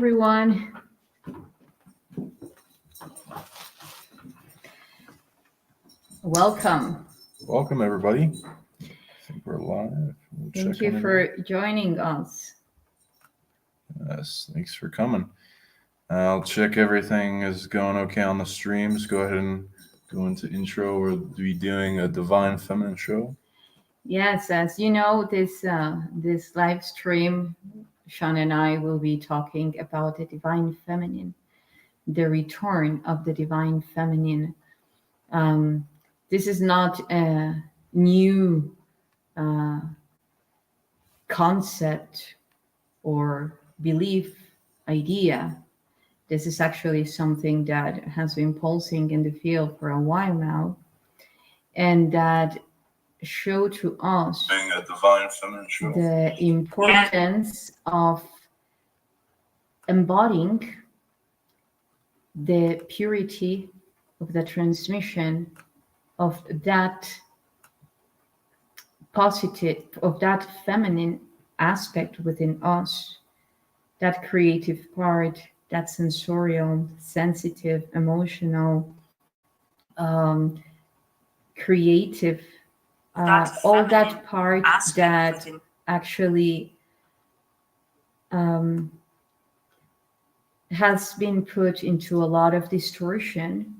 everyone. Welcome. Welcome, everybody. I think we're live. Thank you for joining us. Yes, thanks for coming. I'll check everything is going okay on the streams. Go ahead and go into intro. We'll be doing a Divine Feminine show. Yes, as you know, this live stream, Sean and I will be talking about the Divine Feminine, the return of the Divine Feminine. This is not a new concept or belief idea. This is actually something that has been pulsing in the field for a while now, and that show to us A Divine Feminine show. the importance of embodying the purity of the transmission of that positive, of that feminine aspect within us, that creative part, that sensorial, sensitive, emotional, creative, all that part that actually has been put into a lot of distortion.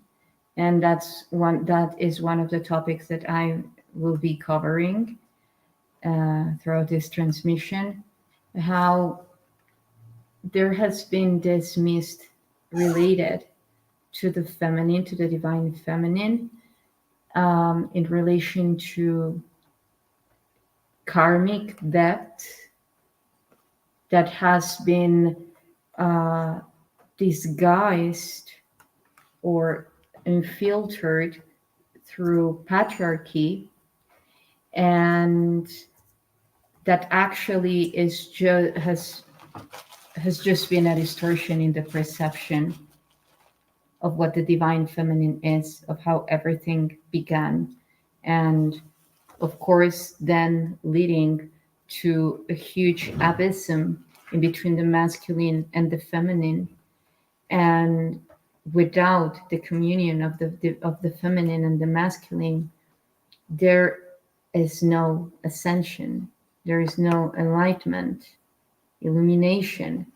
And that is one of the topics that I will be covering throughout this transmission, how there has been this mist related to the feminine, to the divine feminine, in relation to karmic debt that has been disguised or infiltrated through patriarchy, and that actually is has just been a distortion in the perception of what the divine feminine is, of how everything began, and of course then leading to a huge abysm in between the masculine and the feminine. And without the communion of the feminine and the masculine, there is no ascension, there is no enlightenment, illumination.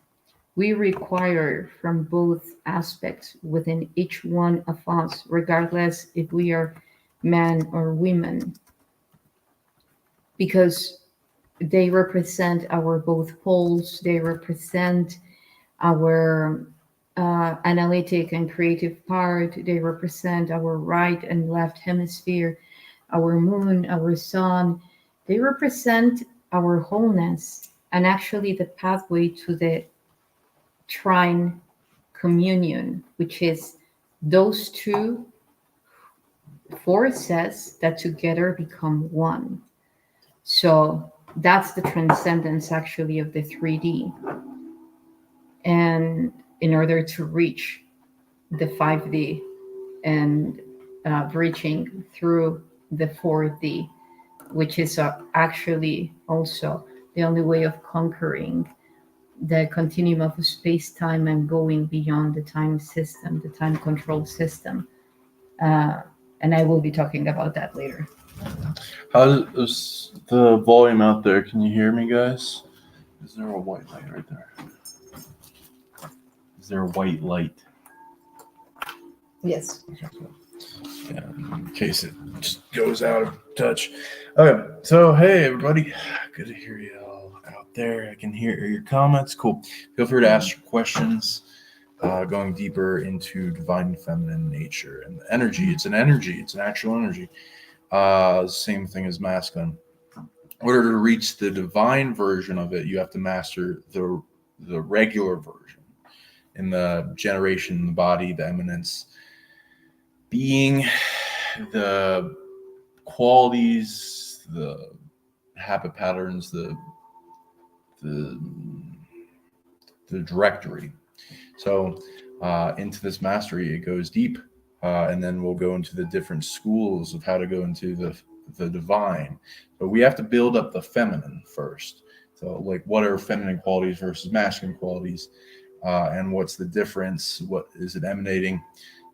We require from both aspects within each one of us, regardless if we are men or women, because they represent our both poles. They represent our analytic and creative part. They represent our right and left hemisphere, our moon, our sun. They represent our wholeness, and actually the pathway to the trine communion, which is those two forces that together become one. So that's the transcendence actually of the 3D. And in order to reach the 5D and reaching through the 4D, which is actually also the only way of conquering the continuum of space-time and going beyond the time system, the time control system. And I will be talking about that later. How is the volume out there? Can you hear me, guys? Is there a white light right there? Is there a white light? Yes. Yeah, in case it just goes out of touch. Okay, so hey everybody, good to hear you all out there. I can hear your comments. Cool. Feel free to ask your questions. Going deeper into divine feminine nature and the energy. It's an energy. It's an actual energy. Same thing as masculine. In order to reach the divine version of it, you have to master the regular version. In the generation, the body, the emanates, being, the qualities, the habit patterns, the directory. So into this mastery, it goes deep, and then we'll go into the different schools of how to go into the divine. But we have to build up the feminine first. So like, what are feminine qualities versus masculine qualities? and what's the difference? What is it emanating?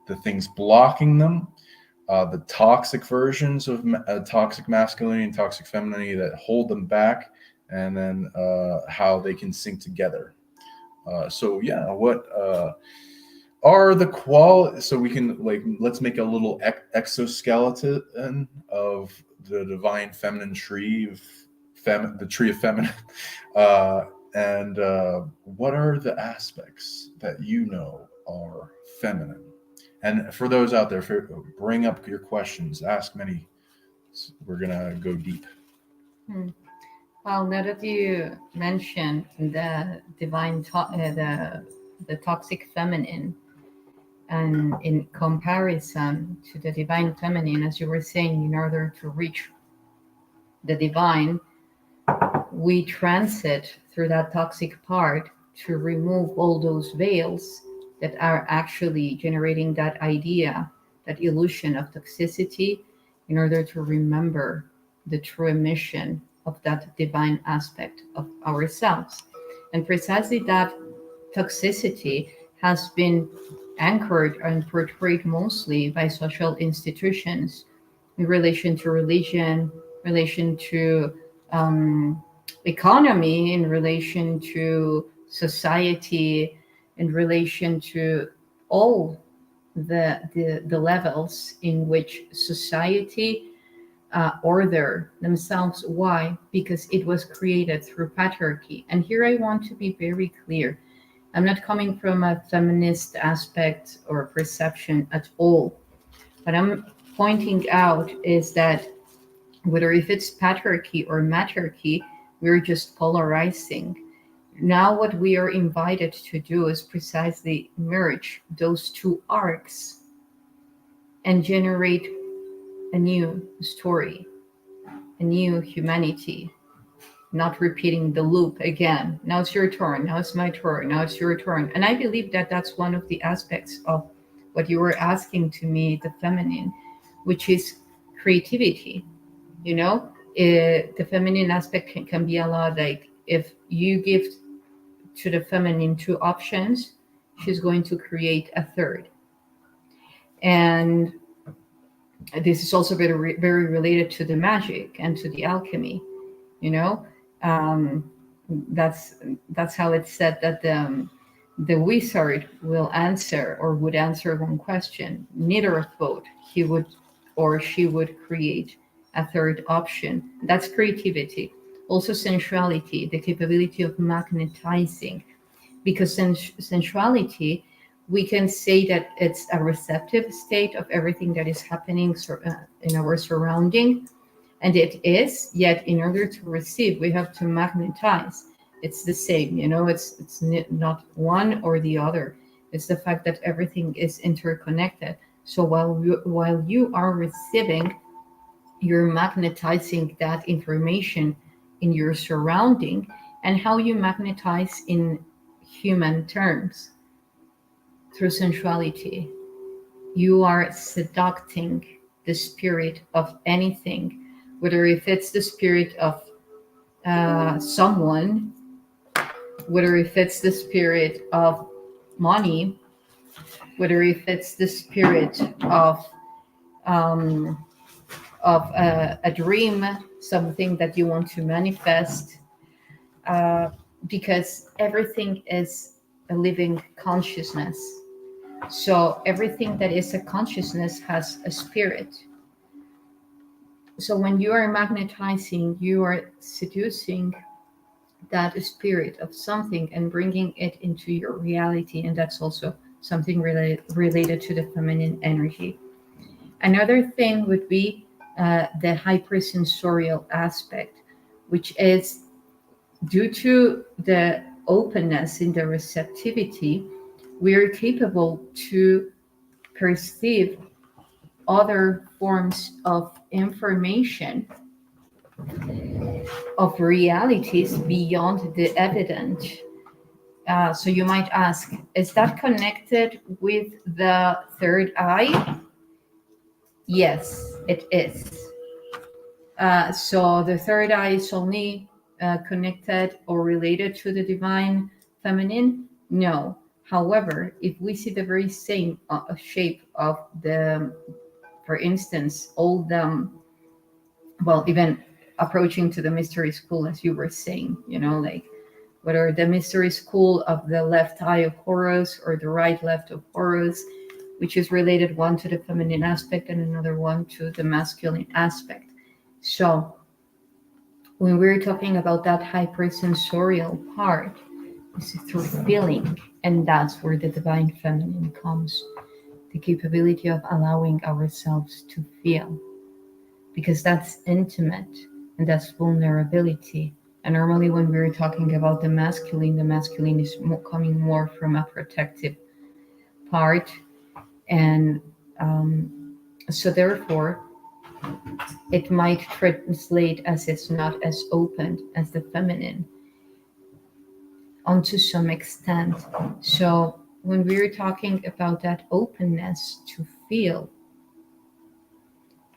The things blocking them, the toxic versions of toxic masculinity and toxic femininity that hold them back, and then how they can sync together. So yeah, what are the qualities? So we can let's make a little exoskeleton of the divine feminine tree of the tree of feminine. And what are the aspects that you know are feminine? And for those out there, bring up your questions, ask many. We're gonna go deep. Well, now that you mentioned the the toxic feminine, and in comparison to the divine feminine, as you were saying, in order to reach the divine, we transit through that toxic part to remove all those veils that are actually generating that idea, that illusion of toxicity, in order to remember the true mission of that divine aspect of ourselves. And precisely that toxicity has been anchored and portrayed mostly by social institutions in relation to religion, relation to economy, in relation to society, in relation to all the levels in which society order themselves. Why? Because it was created through patriarchy. And here I want to be very clear. I'm not coming from a feminist aspect or perception at all. What I'm pointing out is that whether if it's patriarchy or matriarchy, we're just polarizing. Now what we are invited to do is precisely merge those two arcs and generate a new story, a new humanity, not repeating the loop again. Now it's your turn, now it's my turn, now it's your turn. And I believe that that's one of the aspects of what you were asking to me, the feminine, which is creativity. You know, the feminine aspect can be a lot like, if you give to the feminine two options, she's going to create a third. And this is also very related to the magic and to the alchemy. You know, that's how it's said that the wizard will answer or would answer one question. Neither of both, he would or she would create a third option. That's creativity. Also sensuality, the capability of magnetizing, because sensuality, we can say that it's a receptive state of everything that is happening in our surrounding. And it is, yet in order to receive, we have to magnetize. It's the same, you know, it's not one or the other. It's the fact that everything is interconnected. So while you are receiving, you're magnetizing that information in your surrounding. And how you magnetize in human terms, through sensuality. You are seducting the spirit of anything, whether if it's the spirit of someone, whether if it's the spirit of money, whether if it's the spirit of a dream, something that you want to manifest, because everything is a living consciousness. So everything that is a consciousness has a spirit. So when you are magnetizing, you are seducing that spirit of something and bringing it into your reality. And that's also something related to the feminine energy. Another thing would be the hypersensorial aspect, which is due to the openness in the receptivity, we are capable to perceive other forms of information, of realities beyond the evident. So you might ask, is that connected with the third eye? Yes, it is. So the third eye is only connected or related to the divine feminine? No. However, if we see the very same shape of the, for instance, all the, well, even approaching to the mystery school, as you were saying, like whether the mystery school of the left eye of Horus or the right left of Horus, which is related one to the feminine aspect and another one to the masculine aspect. So when we're talking about that hypersensorial part, it's through feeling, and that's where the divine feminine comes, the capability of allowing ourselves to feel, because that's intimate and that's vulnerability. And normally when we're talking about the masculine is coming more from a protective part. And so therefore it might translate as it's not as open as the feminine onto some extent. So when we're talking about that openness to feel,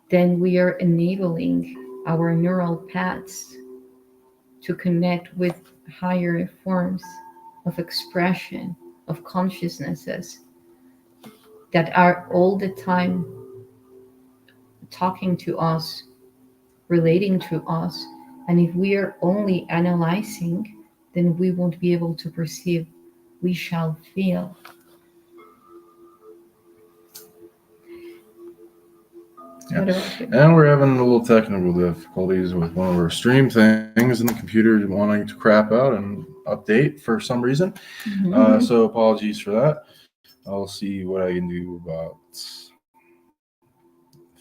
then we are enabling our neural paths to connect with higher forms of expression, of consciousnesses that are all the time talking to us, relating to us. And if we are only analyzing, then we won't be able to perceive. We shall feel. Yeah. What about you? And we're having a little technical difficulties with one of our stream things, and the computer wanting to crap out and update for some reason. So apologies for that. I'll see what I can do about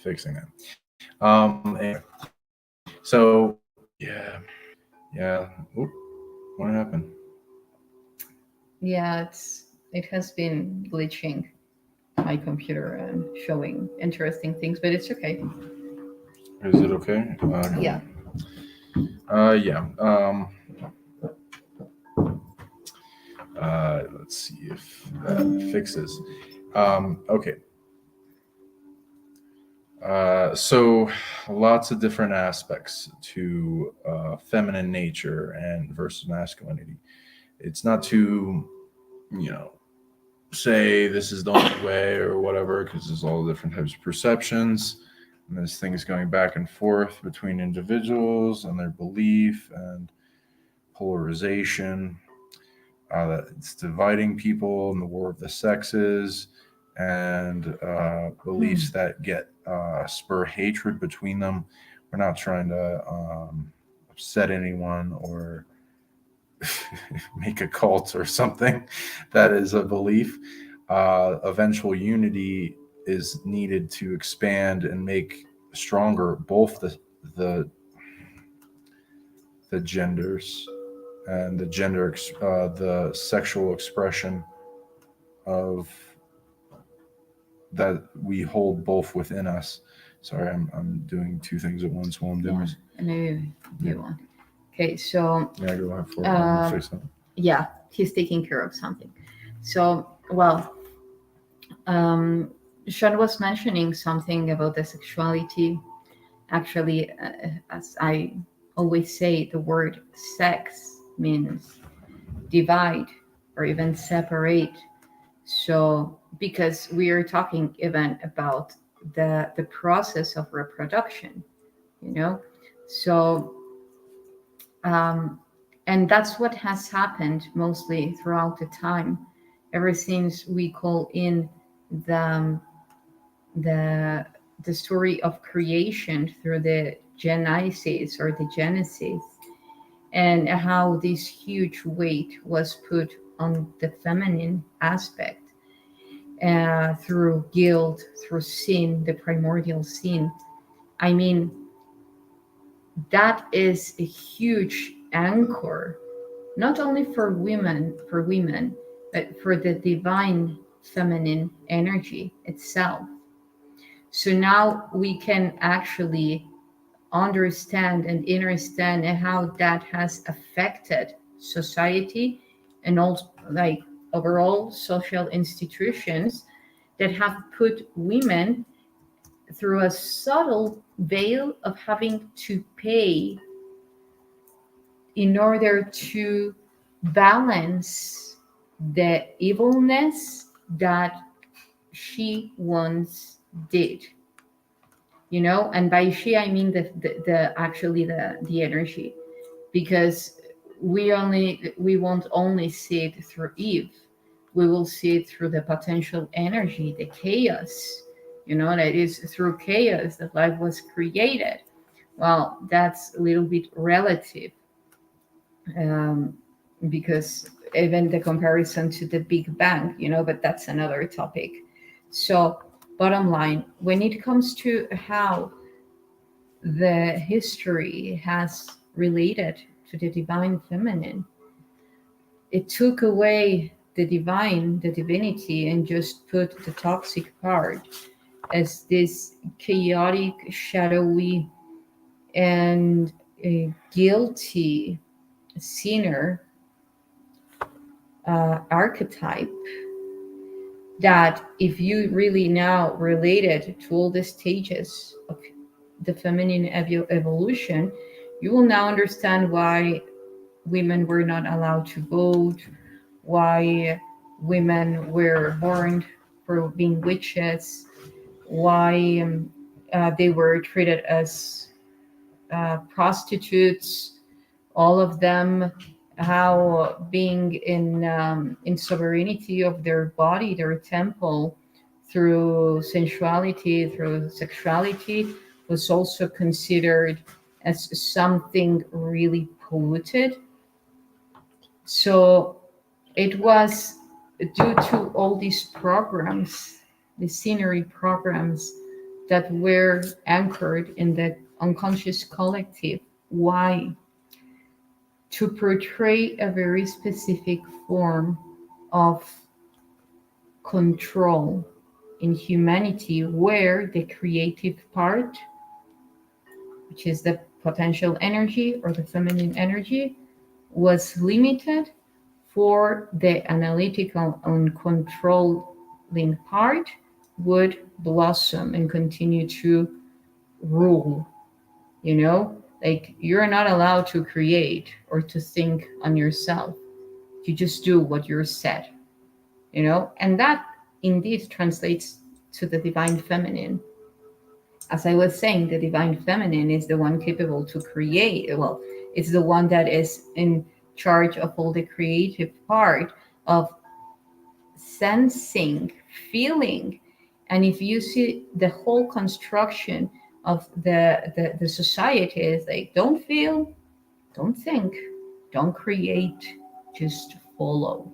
fixing that. Anyway. So yeah. Oop, what happened? Yeah, it has been glitching my computer and showing interesting things, but it's okay. Is it okay? Yeah. Yeah. Let's see if that fixes. Okay. So lots of different aspects to feminine nature and versus masculinity. It's not to, say this is the only way or whatever, because there's all different types of perceptions. And there's things going back and forth between individuals and their belief and polarization. That it's dividing people in the war of the sexes, and beliefs that get spur hatred between them. We're not trying to upset anyone or make a cult or something. That is a belief. Eventual unity is needed to expand and make stronger both the genders and the sexual expression of that we hold both within us. Sorry, I'm doing two things at once while I'm doing this. I know you want. Okay, so Yeah, go ahead for it. Fix that. yeah, he's taking care of something. So, well, Sean was mentioning something about the sexuality. Actually, as I always say, the word sex means divide or even separate. So, because we are talking even about the process of reproduction, so and that's what has happened mostly throughout the time, ever since we call in the the the story of creation through the Genesis or the Genesis, and how this huge weight was put on the feminine aspect through guilt, through sin, the primordial sin. I mean, that is a huge anchor, not only for women, but for the divine feminine energy itself. So now we can actually understand and understand how that has affected society and also like overall social institutions that have put women through a subtle veil of having to pay in order to balance the evilness that she once did, and by she I mean the actually the energy, because we won't only see it through Eve, we will see it through the potential energy, the chaos, that is through chaos that life was created. Well, that's a little bit relative, um, because even the comparison to the Big Bang, but that's another topic. So, bottom line, when it comes to how the history has related to the divine feminine, it took away the divine, the divinity, and just put the toxic part as this chaotic, shadowy, and a guilty sinner archetype, that if you really now relate it to all the stages of the feminine evolution, you will now understand why women were not allowed to vote, why women were born for being witches, why they were treated as prostitutes, all of them, how being in sovereignty of their body, their temple, through sensuality, through sexuality, was also considered as something really polluted. So it was due to all these programs, the scenery programs that were anchored in the unconscious collective. Why? To portray a very specific form of control in humanity, where the creative part, which is the potential energy or the feminine energy, was limited, for the analytical and controlling part would blossom and continue to rule. Like, you're not allowed to create or to think on yourself. You just do what you're said, and that indeed translates to the divine feminine. As I was saying, the divine feminine is the one capable to create. Well, it's the one that is in charge of all the creative part of sensing, feeling. And if you see the whole construction of the society is like, don't feel, don't think, don't create, just follow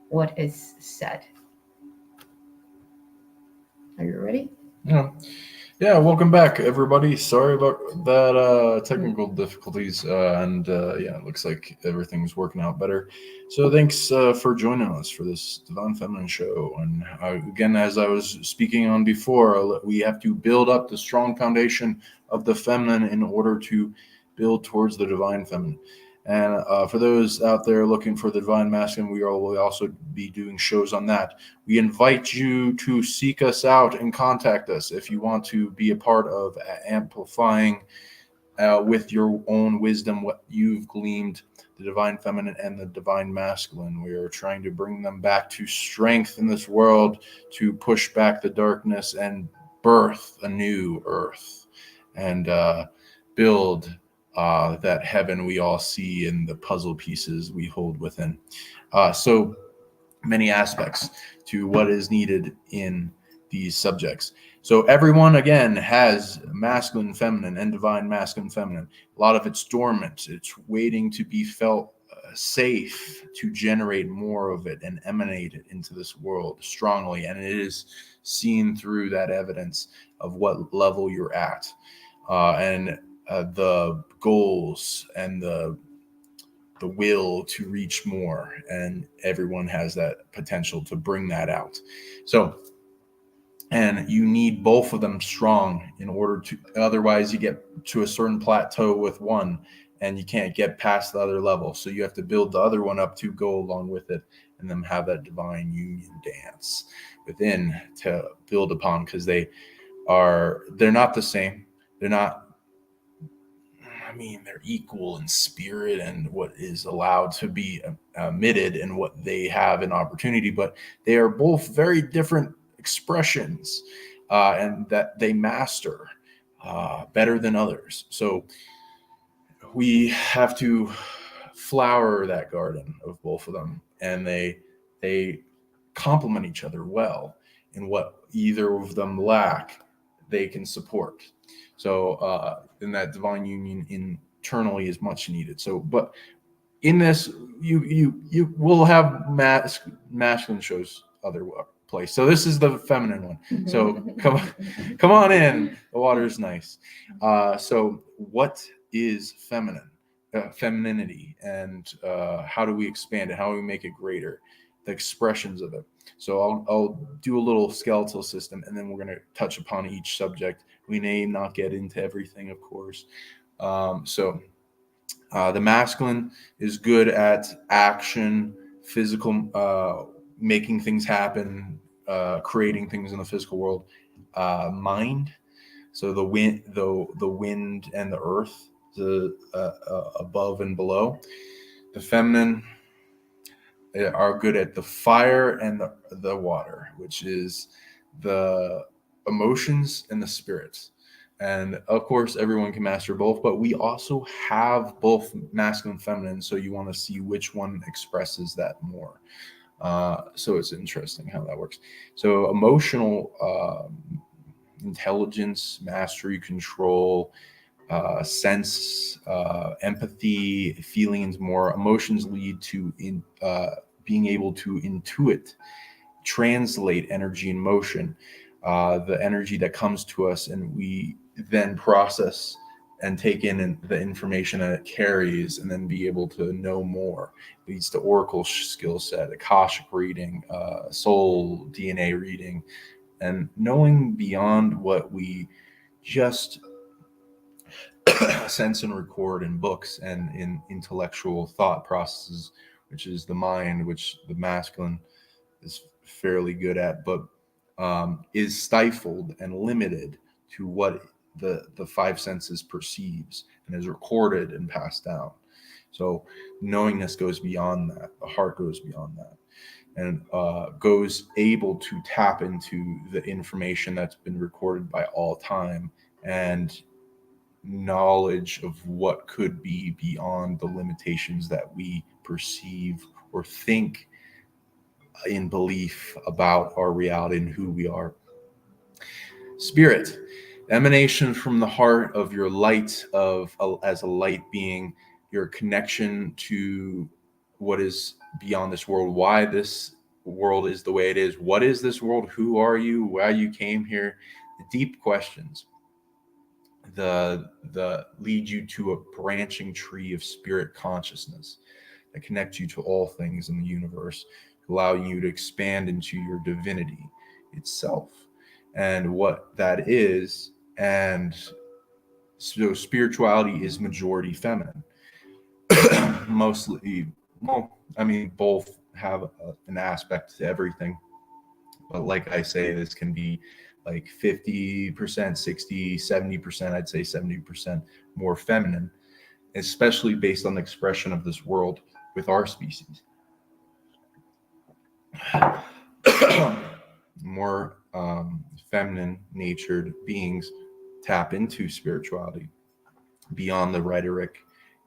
what is said. Are you ready? Yeah. Yeah, welcome back, everybody. Sorry about that technical difficulties, and yeah, it looks like everything's working out better. So thanks for joining us for this Divine Feminine show. And again, as I was speaking on before, we have to build up the strong foundation of the feminine in order to build towards the Divine Feminine. And for those out there looking for the Divine Masculine, we will also be doing shows on that. We invite you to seek us out and contact us if you want to be a part of amplifying with your own wisdom what you've gleaned, the Divine Feminine and the Divine Masculine. We are trying to bring them back to strength in this world, to push back the darkness and birth a new earth, and build that heaven we all see in the puzzle pieces we hold within. So many aspects to what is needed in these subjects. So everyone, again, has masculine, feminine, and divine masculine, feminine. A lot of it's dormant. It's waiting to be felt safe to generate more of it and emanate it into this world strongly. And it is seen through that evidence of what level you're at. And the goals and the will to reach more, and everyone has that potential to bring that out. So, and you need both of them strong in order to, otherwise you get to a certain plateau with one and you can't get past the other level. So you have to build the other one up to go along with it, and then have that divine union dance within to build upon, because they're not the same. They're not mean, they're equal in spirit and what is allowed to be emitted and what they have an opportunity, but they are both very different expressions, and that they master better than others. So we have to flower that garden of both of them, and they complement each other well. And what either of them lack, they can support. So in that divine union internally is much needed. So, but in this, you will have masculine shows other place. So this is the feminine one. So come on in. The water is nice. So what is feminine? Femininity, and how do we expand it? How do we make it greater? The expressions of it. So I'll do a little skeletal system, and then we're going to touch upon each subject. We may not get into everything, of course. So the masculine is good at action, physical, making things happen, creating things in the physical world. Mind, so the wind and the earth, the above and below. The feminine are good at the fire and the water, which is the emotions and the spirits. And of course, everyone can master both, but we also have both masculine and feminine. So you want to see which one expresses that more. So it's interesting how that works. So emotional intelligence, mastery, control, sense, empathy, feelings more. Emotions lead to being able to intuit, translate energy in motion, the energy that comes to us, and we then process and take in the information that it carries, and then be able to know more. It leads to oracle skill set, akashic reading, soul DNA reading, and knowing beyond what we just sense and record in books and in intellectual thought processes, which is the mind, which the masculine is fairly good at, but is stifled and limited to what the five senses perceives and is recorded and passed down. So knowingness goes beyond that. The heart goes beyond that, and goes able to tap into the information that's been recorded by all time, and knowledge of what could be beyond the limitations that we perceive or think in belief about our reality and who we are. Spirit, emanation from the heart of your light, as a light being, your connection to what is beyond this world, why this world is the way it is, what is this world, who are you, why you came here, the deep questions, the lead you to a branching tree of spirit consciousness that connects you to all things in the universe, allowing you to expand into your divinity itself and what that is. And so spirituality is majority feminine. Mostly, well, I mean, both have an aspect to everything, but like I say, this can be like 50%, 60, 70%, I'd say 70% more feminine, especially based on the expression of this world with our species. More feminine natured beings tap into spirituality beyond the rhetoric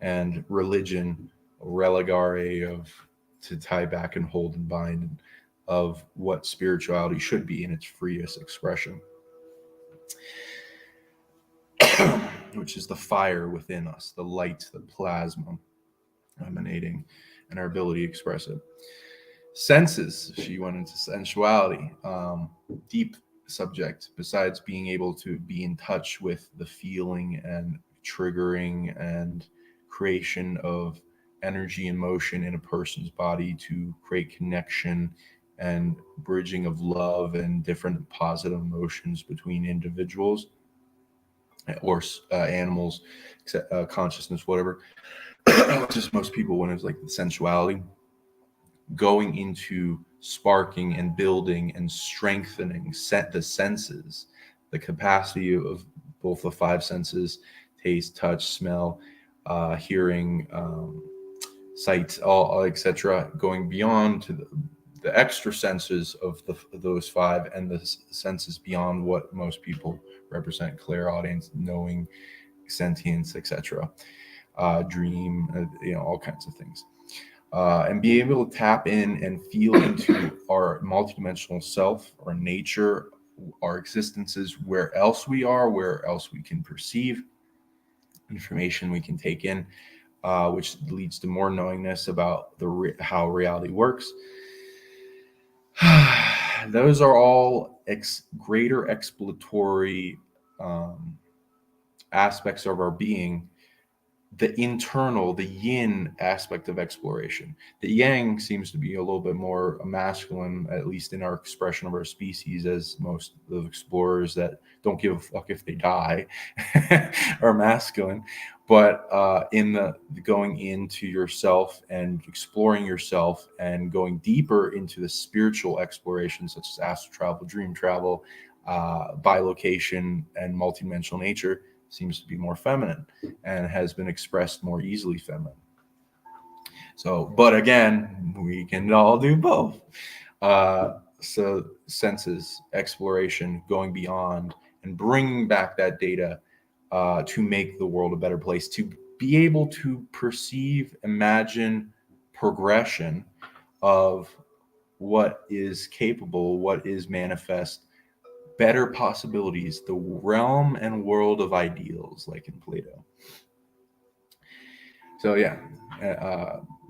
and religion, religare of to tie back and hold and bind, of what spirituality should be in its freest expression, which is the fire within us, the light, the plasma emanating, and our ability to express it. Senses, she went into sensuality, deep subject, besides being able to be in touch with the feeling and triggering and creation of energy and motion in a person's body to create connection and bridging of love and different positive emotions between individuals or animals, consciousness, whatever. Just most people, when it's like the sensuality, going into sparking and building and strengthening the senses, the capacity of both the five senses, taste, touch, smell, hearing, sight, all etc., going beyond to the extra senses of those five, and the senses beyond what most people represent: clairaudience, knowing, sentience, etc., dream, all kinds of things. And be able to tap in and feel into our multidimensional self, our nature, our existences, where else we are, where else we can perceive information we can take in, which leads to more knowingness about how reality works. Those are all greater exploratory aspects of our being. The internal, the yin aspect of exploration. The yang seems to be a little bit more masculine, at least in our expression of our species, as most of explorers that don't give a fuck if they die are masculine. But in the going into yourself and exploring yourself and going deeper into the spiritual exploration, such as astral travel, dream travel, bilocation, and multidimensional nature, seems to be more feminine and has been expressed more easily feminine. So, but again, we can all do both. So senses, exploration, going beyond and bringing back that data to make the world a better place, to be able to perceive, imagine progression of what is capable, what is manifest, better possibilities, the realm and world of ideals, like in Plato. So yeah,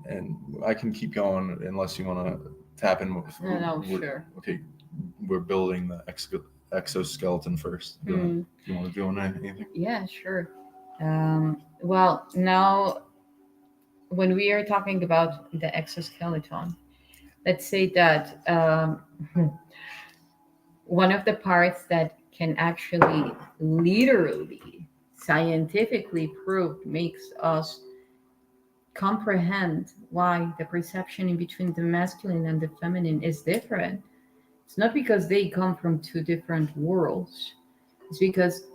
and I can keep going unless you want to tap in. No, sure. Okay, we're building the exoskeleton first. Do you want to do anything? Yeah, sure. Well, now when we are talking about the exoskeleton, let's say that one of the parts that can actually literally scientifically prove makes us comprehend why the perception in between the masculine and the feminine is different. It's not because they come from two different worlds. It's because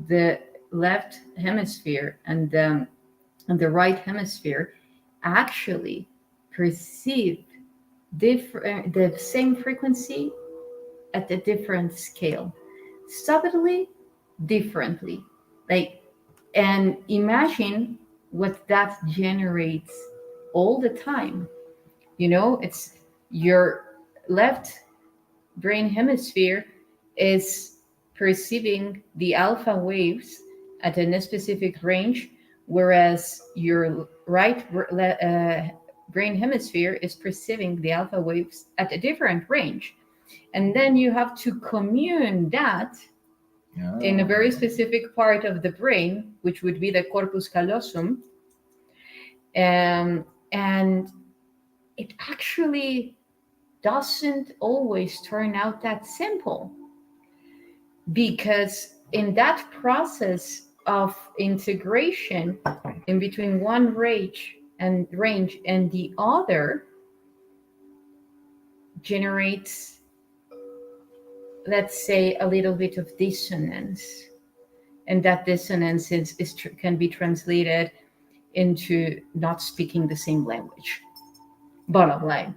the left hemisphere and the right hemisphere actually perceive the same frequency at a different scale, subtly differently. Like, and imagine what that generates all the time. It's your left brain hemisphere is perceiving the alpha waves at a specific range, whereas your right brain hemisphere is perceiving the alpha waves at a different range. And then you have to commune that in a very specific part of the brain, which would be the corpus callosum. And it actually doesn't always turn out that simple, because in that process of integration in between one range and the other generates, let's say, a little bit of dissonance, and that dissonance can be translated into not speaking the same language. Bottom line,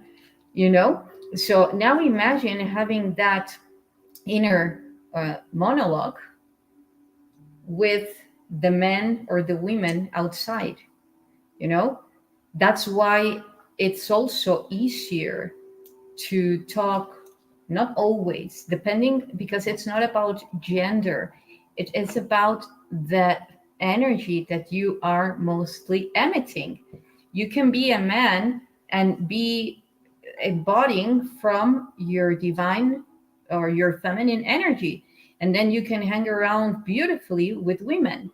So now imagine having that inner monologue with the men or the women outside. That's why it's also easier to talk, not always, depending, because it's not about gender. It is about the energy that you are mostly emitting. You can be a man and be embodying from your divine or your feminine energy, and then you can hang around beautifully with women.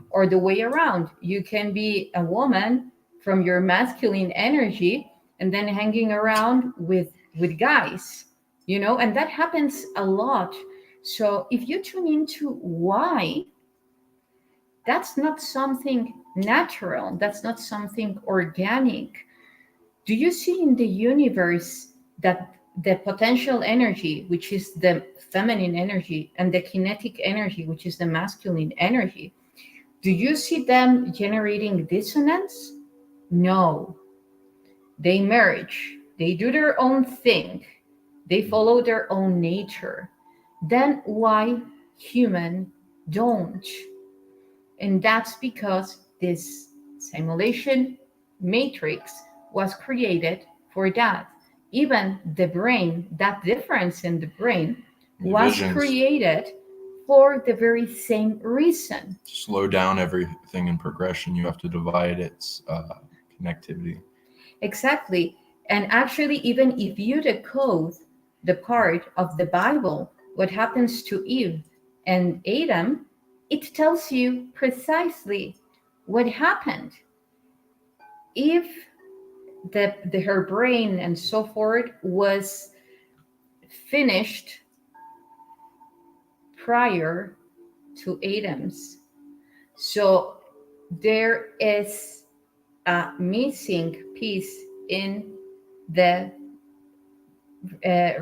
Or the way around, you can be a woman from your masculine energy and then hanging around with guys, and that happens a lot. So if you tune into why, that's not something natural, that's not something organic. Do you see in the universe that the potential energy, which is the feminine energy, and the kinetic energy, which is the masculine energy, Do you see them generating dissonance? No. They merge. They do their own thing. They follow their own nature. Then why human don't? And that's because this simulation matrix was created for that. Even the brain, that difference in the brain, was Divisions. created for the very same reason. Slow down everything in progression. You have to divide its connectivity. Exactly. And actually, even if you decode the part of the Bible, what happens to Eve and Adam, it tells you precisely what happened. If her brain and so forth was finished prior to Adam's, so there is a missing piece in the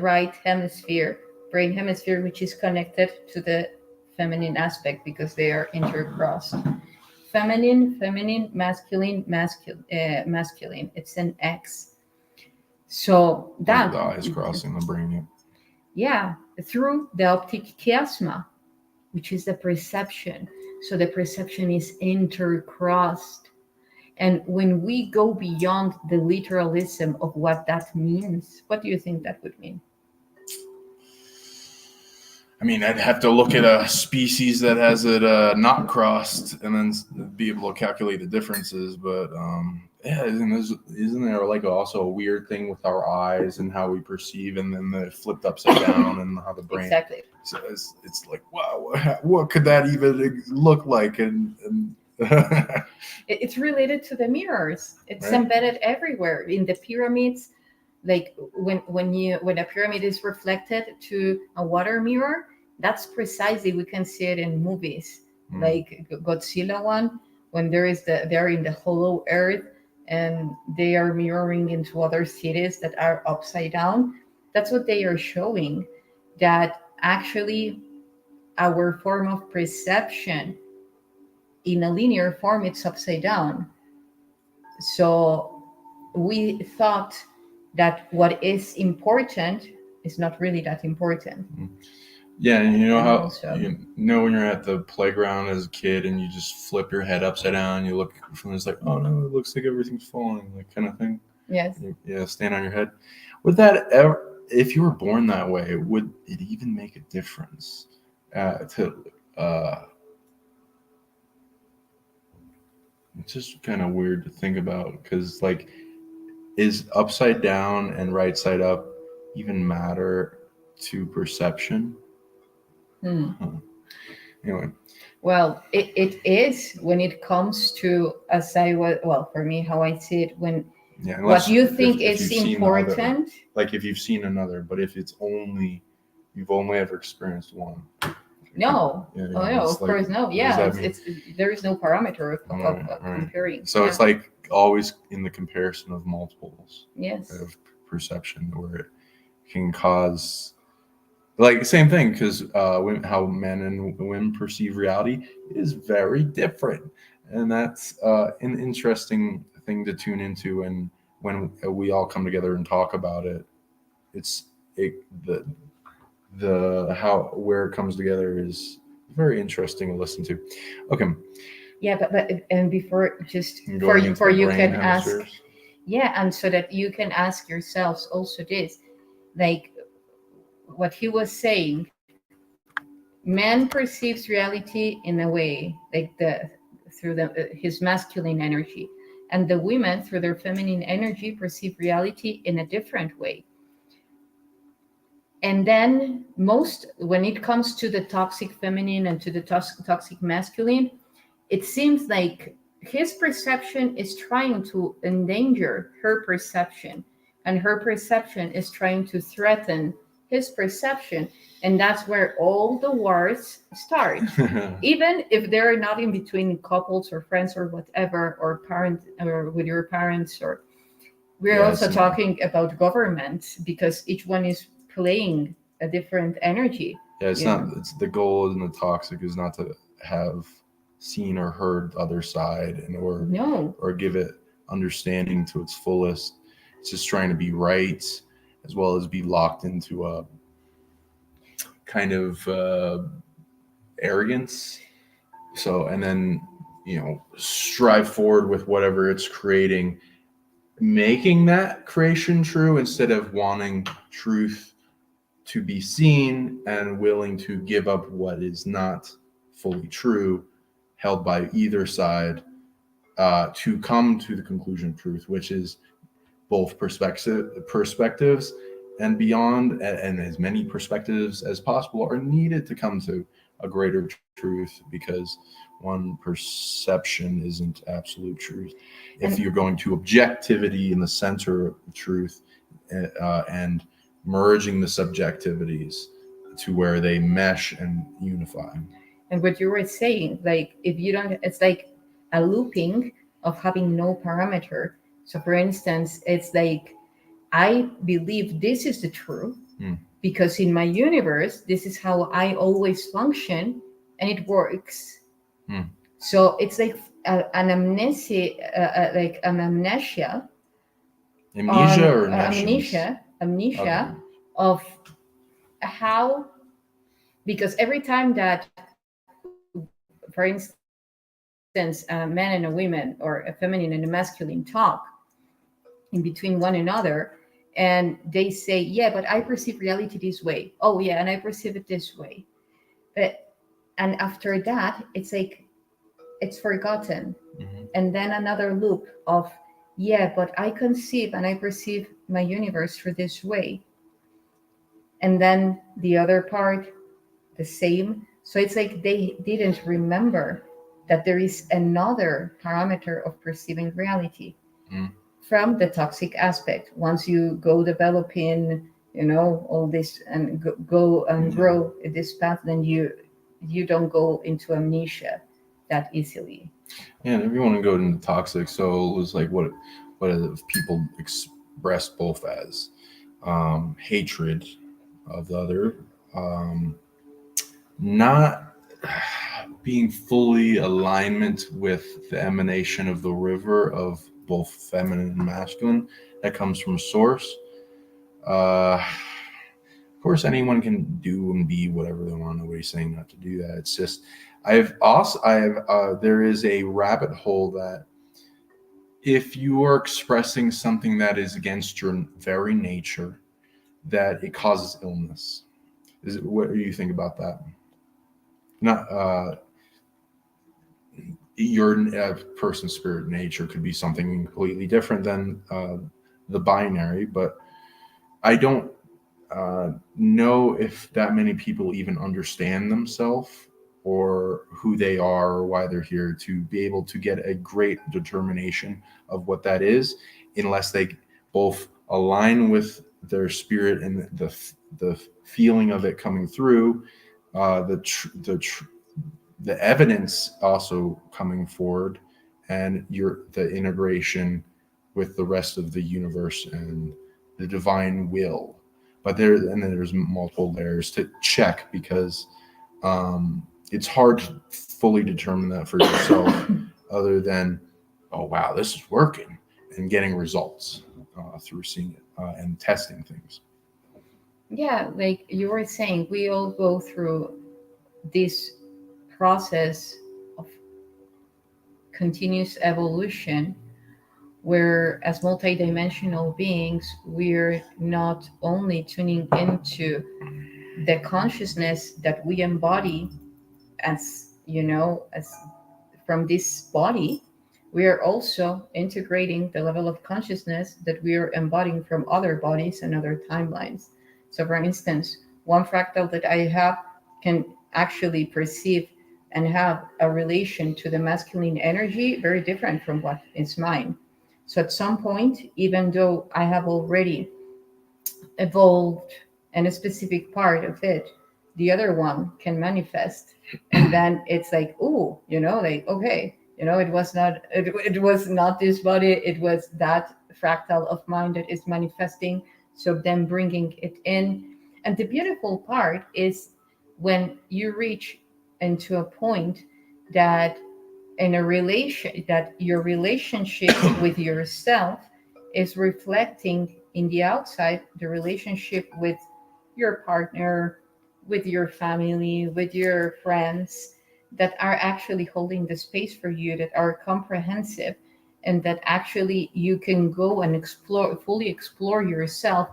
right hemisphere, brain hemisphere, which is connected to the feminine aspect because they are intercrossed. Feminine, masculine, masculine. It's an X. So that the eyes crossing the brain. yeah, through the optic chiasma, which is the perception. So the perception is intercrossed. And when we go beyond the literalism of what that means, what do you think that would mean? I mean, I'd have to look at a species that has it not crossed and then be able to calculate the differences. But yeah, isn't there like also a weird thing with our eyes and how we perceive, and then the flipped upside down and how the brain. Exactly. So it's like, wow, what could that even look like? And It's related to the mirrors. It's Right. embedded everywhere in the pyramids. Like when a pyramid is reflected to a water mirror, that's precisely, we can see it in movies like Godzilla one, when they're in the hollow earth and they are mirroring into other cities that are upside down. That's what they are showing, that actually our form of perception in a linear form, it's upside down. So we thought that what is important is not really that important. Yeah, and you know And how also- you know when you're at the playground as a kid and you just flip your head upside down, you look from it's like, oh no, it looks like everything's falling, like kind of thing. Yes. Yeah, stand on your head. Would that ever, if you were born that way, would it even make a difference? It's just kind of weird to think about because, like, is upside down and right side up even matter to perception? Anyway. Well, it is when it comes to, for me, how I see it, when what you think is important. Like if you've seen another, but if you've only ever experienced one. No. Yeah, Of course, no. Yeah, there is no parameter of comparing. So it's like always in the comparison of multiples. Yes. Of perception, where it can cause, like, same thing, because how men and women perceive reality is very different, and that's an interesting thing to tune into. And when we all come together and talk about it, where it comes together is very interesting to listen to. Okay. Yeah, but and before, just for you can ask. Yeah, and so that you can ask yourselves also this, like what he was saying, man perceives reality in a way, like through his masculine energy, and the women through their feminine energy perceive reality in a different way. And then when it comes to the toxic feminine and to the toxic masculine, it seems like his perception is trying to endanger her perception, and her perception is trying to threaten his perception. And that's where all the wars start. Even if they're not in between couples or friends or whatever, or parents, or with your parents, or we're also talking about governments, because each one is playing a different energy. Yeah, it's not. It's the goal in the toxic is not to have seen or heard the other side, and No. or give it understanding to its fullest. It's just trying to be right, as well as be locked into a kind of arrogance. So, and then, strive forward with whatever it's creating, making that creation true instead of wanting truth to be seen and willing to give up what is not fully true, held by either side, to come to the conclusion of truth, which is both perspectives and beyond, and as many perspectives as possible are needed to come to a greater truth, because one perception isn't absolute truth. If you're going to objectivity in the center of the truth, and merging the subjectivities to where they mesh and unify. And what you were saying, like, if you don't, it's like a looping of having no parameter. So for instance, it's like, I believe this is the truth because in my universe, this is how I always function and it works. So it's like an amnesia, like an amnesia. Amnesia or amnesia okay. Of how, because every time that, for instance, a man and a woman, or a feminine and a masculine talk in between one another, and they say, yeah, but I perceive reality this way. Oh yeah, and I perceive it this way. And after that, it's like, it's forgotten. And then another loop of, yeah, but I conceive and I perceive my universe through this way. And then the other part, the same. So it's like they didn't remember that there is another parameter of perceiving reality from the toxic aspect. Once you go developing, all this and go and grow this path, then you don't go into amnesia that easily. Yeah, and if you want to go into toxic, so it was like what people express both as hatred of the other, not being fully alignment with the emanation of the river of both feminine and masculine that comes from source. Of course, anyone can do and be whatever they want. Nobody's saying not to do that. It's just there is a rabbit hole that if you are expressing something that is against your very nature, that it causes illness. What do you think about that? Not your person's spirit nature could be something completely different than the binary, but I don't know if that many people even understand themselves or who they are or why they're here to be able to get a great determination of what that is, unless they both align with their spirit and the feeling of it coming through, the evidence also coming forward, and the integration with the rest of the universe and the divine will. But then there's multiple layers to check, because it's hard to fully determine that for yourself other than, oh wow, this is working, and getting results through seeing it and testing things. Yeah, like you were saying, we all go through this process of continuous evolution, where as multidimensional beings, we're not only tuning into the consciousness that we embody as from this body, we are also integrating the level of consciousness that we are embodying from other bodies and other timelines. So for instance, one fractal that I have can actually perceive and have a relation to the masculine energy very different from what is mine. So at some point, even though I have already evolved in a specific part of it, the other one can manifest. And then it's like, oh, like, okay, it was not this body, it was that fractal of mine that is manifesting. So then bringing it in. And the beautiful part is when you reach into a point that in a relation, that your relationship with yourself is reflecting in the outside, the relationship with your partner, with your family, with your friends, that are actually holding the space for you, that are comprehensive, and that actually you can go and explore, fully explore yourself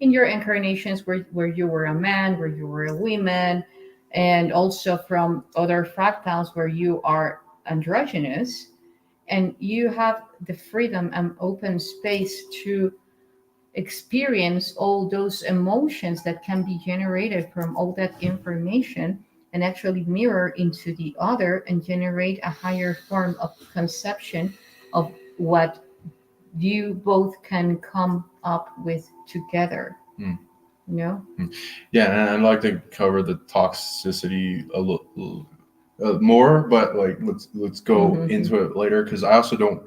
in your incarnations, where you were a man, where you were a woman, and also from other fractals where you are androgynous, and you have the freedom and open space to experience all those emotions that can be generated from all that information, and actually mirror into the other and generate a higher form of conception of what you both can come up with together. Mm. You know? Yeah, and I'd like to cover the toxicity a little more, but like let's go Mhm. into it later, because I also don't.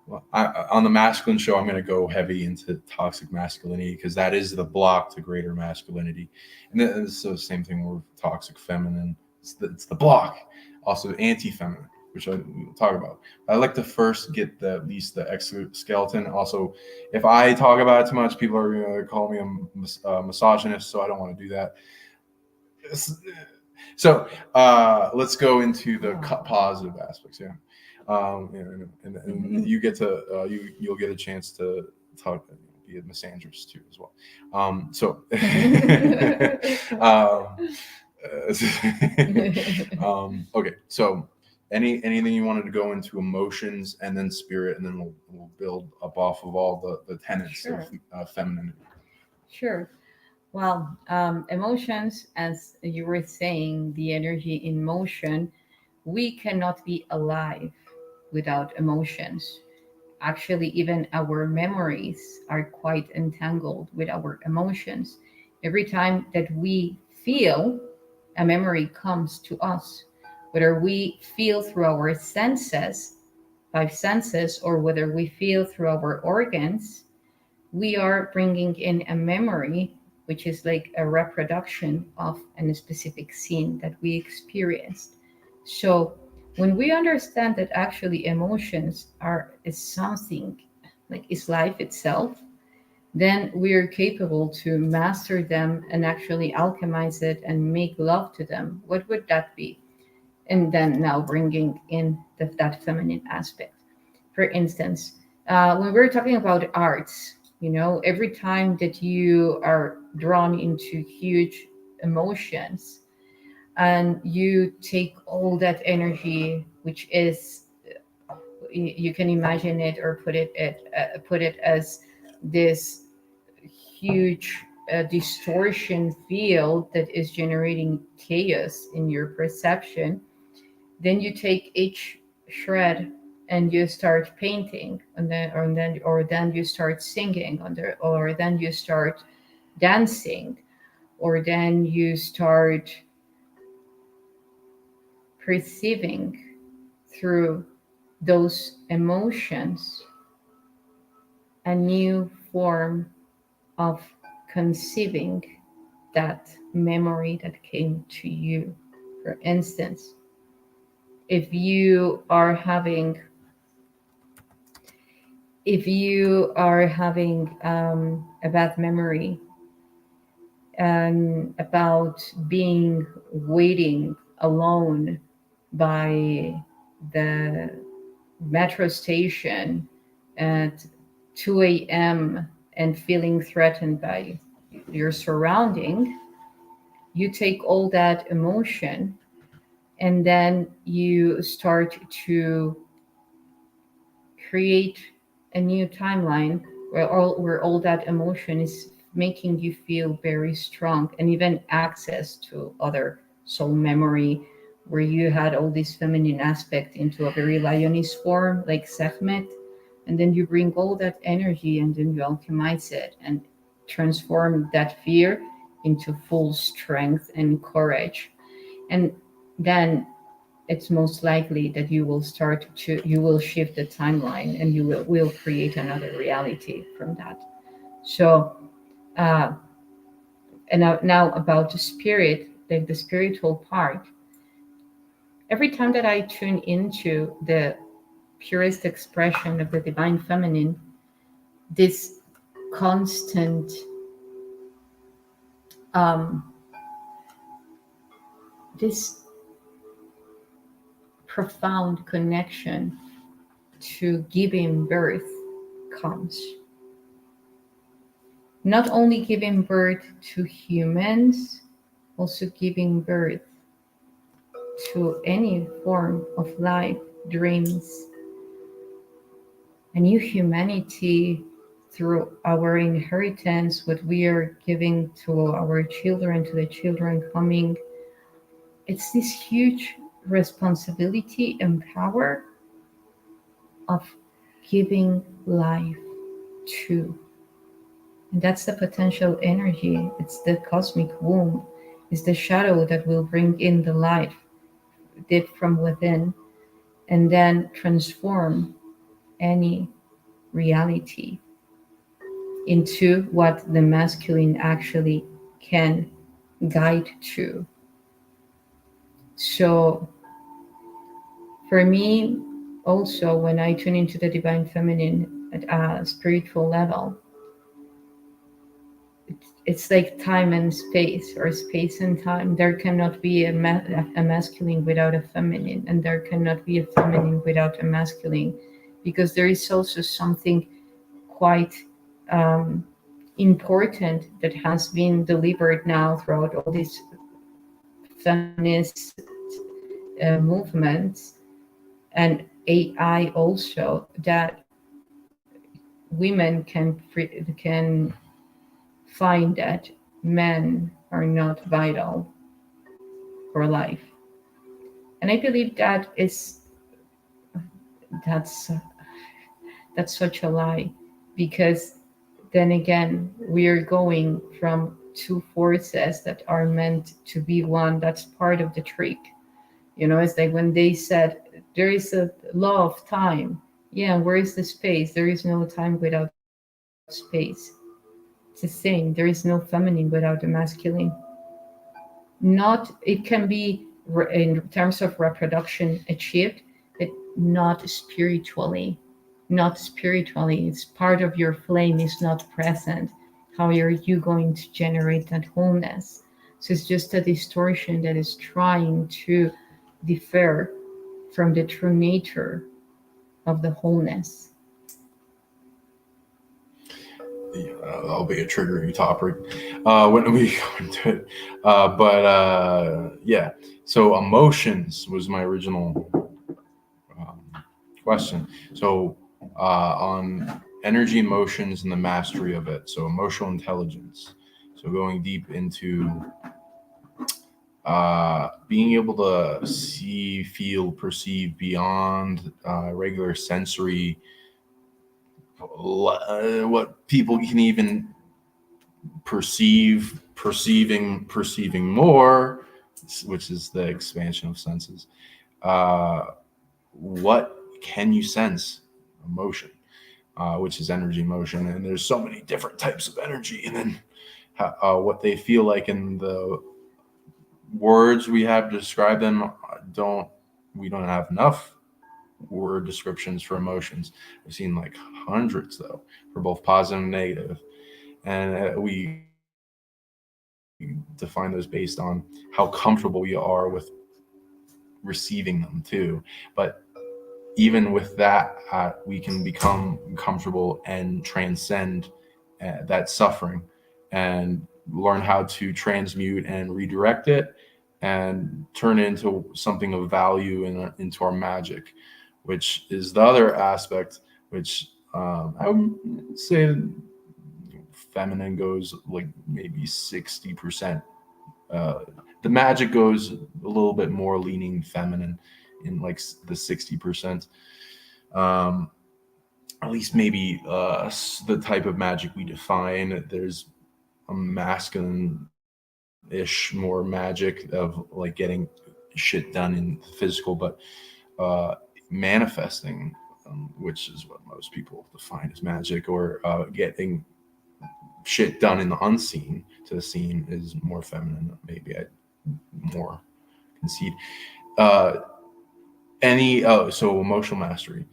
Well, on the masculine show, I'm going to go heavy into toxic masculinity, because that is the block to greater masculinity, and then it's the same thing with toxic feminine. It's the block, also anti-feminine, which we'll talk about. I like to first get at least the exoskeleton. Also, if I talk about it too much, people are going to call me a misogynist, so I don't want to do that. So let's go into the positive aspects. Yeah. And you get to you'll get a chance to talk, be a misandrist too as well. Okay, so anything you wanted to go into emotions and then spirit, and then we'll build up off of all the tenets Sure. of femininity. Sure. Well, emotions, as you were saying, the energy in motion, we cannot be alive without emotions. Actually, even our memories are quite entangled with our emotions. Every time that we feel, a memory comes to us. Whether we feel through our senses, five senses, or whether we feel through our organs, we are bringing in a memory, which is like a reproduction of a specific scene that we experienced. So when we understand that actually emotions are is something, like is life itself, then we are capable to master them and actually alchemize it and make love to them. What would that be? And then now bringing in that feminine aspect. For instance, when we're talking about arts, every time that you are drawn into huge emotions and you take all that energy, which is, you can imagine it or put it as this huge distortion field that is generating chaos in your perception. Then you take each shred and you start painting, and then you start singing, or then you start dancing, or then you start perceiving through those emotions a new form of conceiving that memory that came to you. For instance, if you are having a bad memory about being waiting alone by the metro station at 2 a.m. and feeling threatened by your surrounding, you take all that emotion and then you start to create a new timeline where all that emotion is making you feel very strong, and even access to other soul memory where you had all this feminine aspect into a very lioness form like Sekhmet, and then you bring all that energy and then you alchemize it and transform that fear into full strength and courage. And then it's most likely that you will shift the timeline and you will create another reality from that. So uh, and now about the spirit, like the spiritual part, every time that I tune into the purest expression of the divine feminine, this constant um, this profound connection to giving birth comes. Not only giving birth to humans, also giving birth to any form of life, dreams, a new humanity through our inheritance, what we are giving to our children, to the children coming. It's this huge responsibility and power of giving life to. And that's the potential energy. It's the cosmic womb. It's the shadow that will bring in the light deep from within and then transform any reality into what the masculine actually can guide to. So for me, also, when I tune into the divine feminine at a spiritual level, it's like time and space, or space and time. There cannot be a masculine without a feminine, and there cannot be a feminine without a masculine, because there is also something quite um, important that has been delivered now throughout all these feminist movements and AI also, that women can find that men are not vital for life. And I believe that's that's such a lie, because then again we are going from two forces that are meant to be one. That's part of the trick. It's like when they said there is a law of time. Yeah, where is the space? There is no time without space. It's the same. There is no feminine without the masculine. Not, it can be in terms of reproduction achieved, but not spiritually. Not spiritually. It's part of your flame is not present. How are you going to generate that wholeness? So it's just a distortion that is trying to differ from the true nature of the wholeness. Yeah, that'll be a triggering topic when we go into it. Yeah, so emotions was my original question. So on energy, emotions, and the mastery of it. So emotional intelligence. So going deep into being able to see, feel, perceive beyond regular sensory, what people can even perceiving more, which is the expansion of senses. What can you sense? Emotion, which is energy, motion, and there's so many different types of energy, and then what they feel like in the words we have to describe them we don't have enough word descriptions for emotions. I've seen like hundreds though, for both positive and negative, and we define those based on how comfortable we are with receiving them too. But even with that, we can become comfortable and transcend that suffering and learn how to transmute and redirect it and turn it into something of value into our magic, which is the other aspect, which I would say feminine goes like maybe 60%. The magic goes a little bit more leaning feminine in like the 60%. At least maybe the type of magic we define. There's a masculine-ish more magic of like getting shit done in the physical, but manifesting, which is what most people define as magic, or getting shit done in the unseen to the seen is more feminine. Maybe I more concede. So emotional mastery.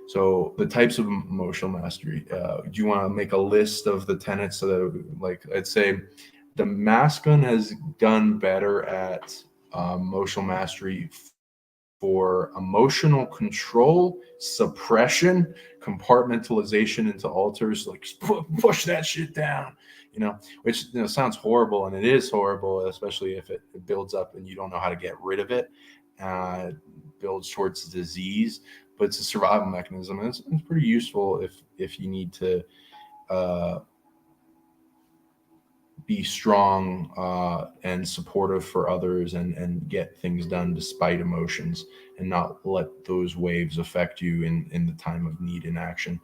So the types of emotional mastery. Do you want to make a list of the tenets so that, like, I'd say the masculine has done better at emotional mastery for emotional control, suppression, compartmentalization into altars, like push that shit down, which sounds horrible, and it is horrible, especially if it builds up and you don't know how to get rid of it. Builds towards disease, but it's a survival mechanism. And it's pretty useful if you need to be strong and supportive for others and get things done despite emotions and not let those waves affect you in the time of need and action.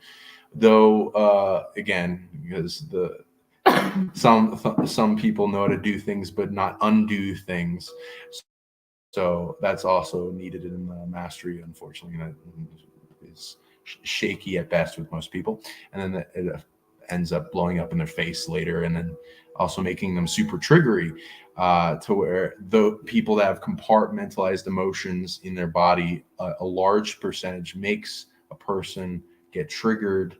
Though, again, because some people know how to do things but not undo things. So that's also needed in mastery, unfortunately. That is shaky at best with most people. And then it ends up blowing up in their face later, and then also making them super triggery to where the people that have compartmentalized emotions in their body, a large percentage makes a person get triggered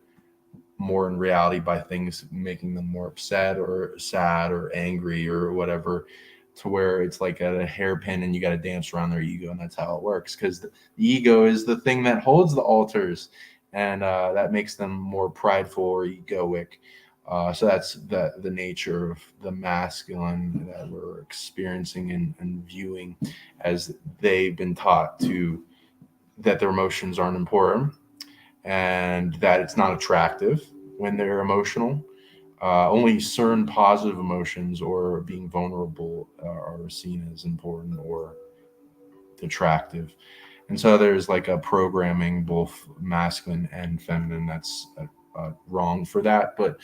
more in reality by things making them more upset or sad or angry or whatever, to where it's like at a hairpin and you got to dance around their ego. And that's how it works, because the ego is the thing that holds the altars, and that makes them more prideful or egoic. So that's the nature of the masculine that we're experiencing and viewing, as they've been taught that their emotions aren't important and that it's not attractive when they're emotional. Only certain positive emotions or being vulnerable are seen as important or attractive. And so there's like a programming, both masculine and feminine, that's wrong for that. But,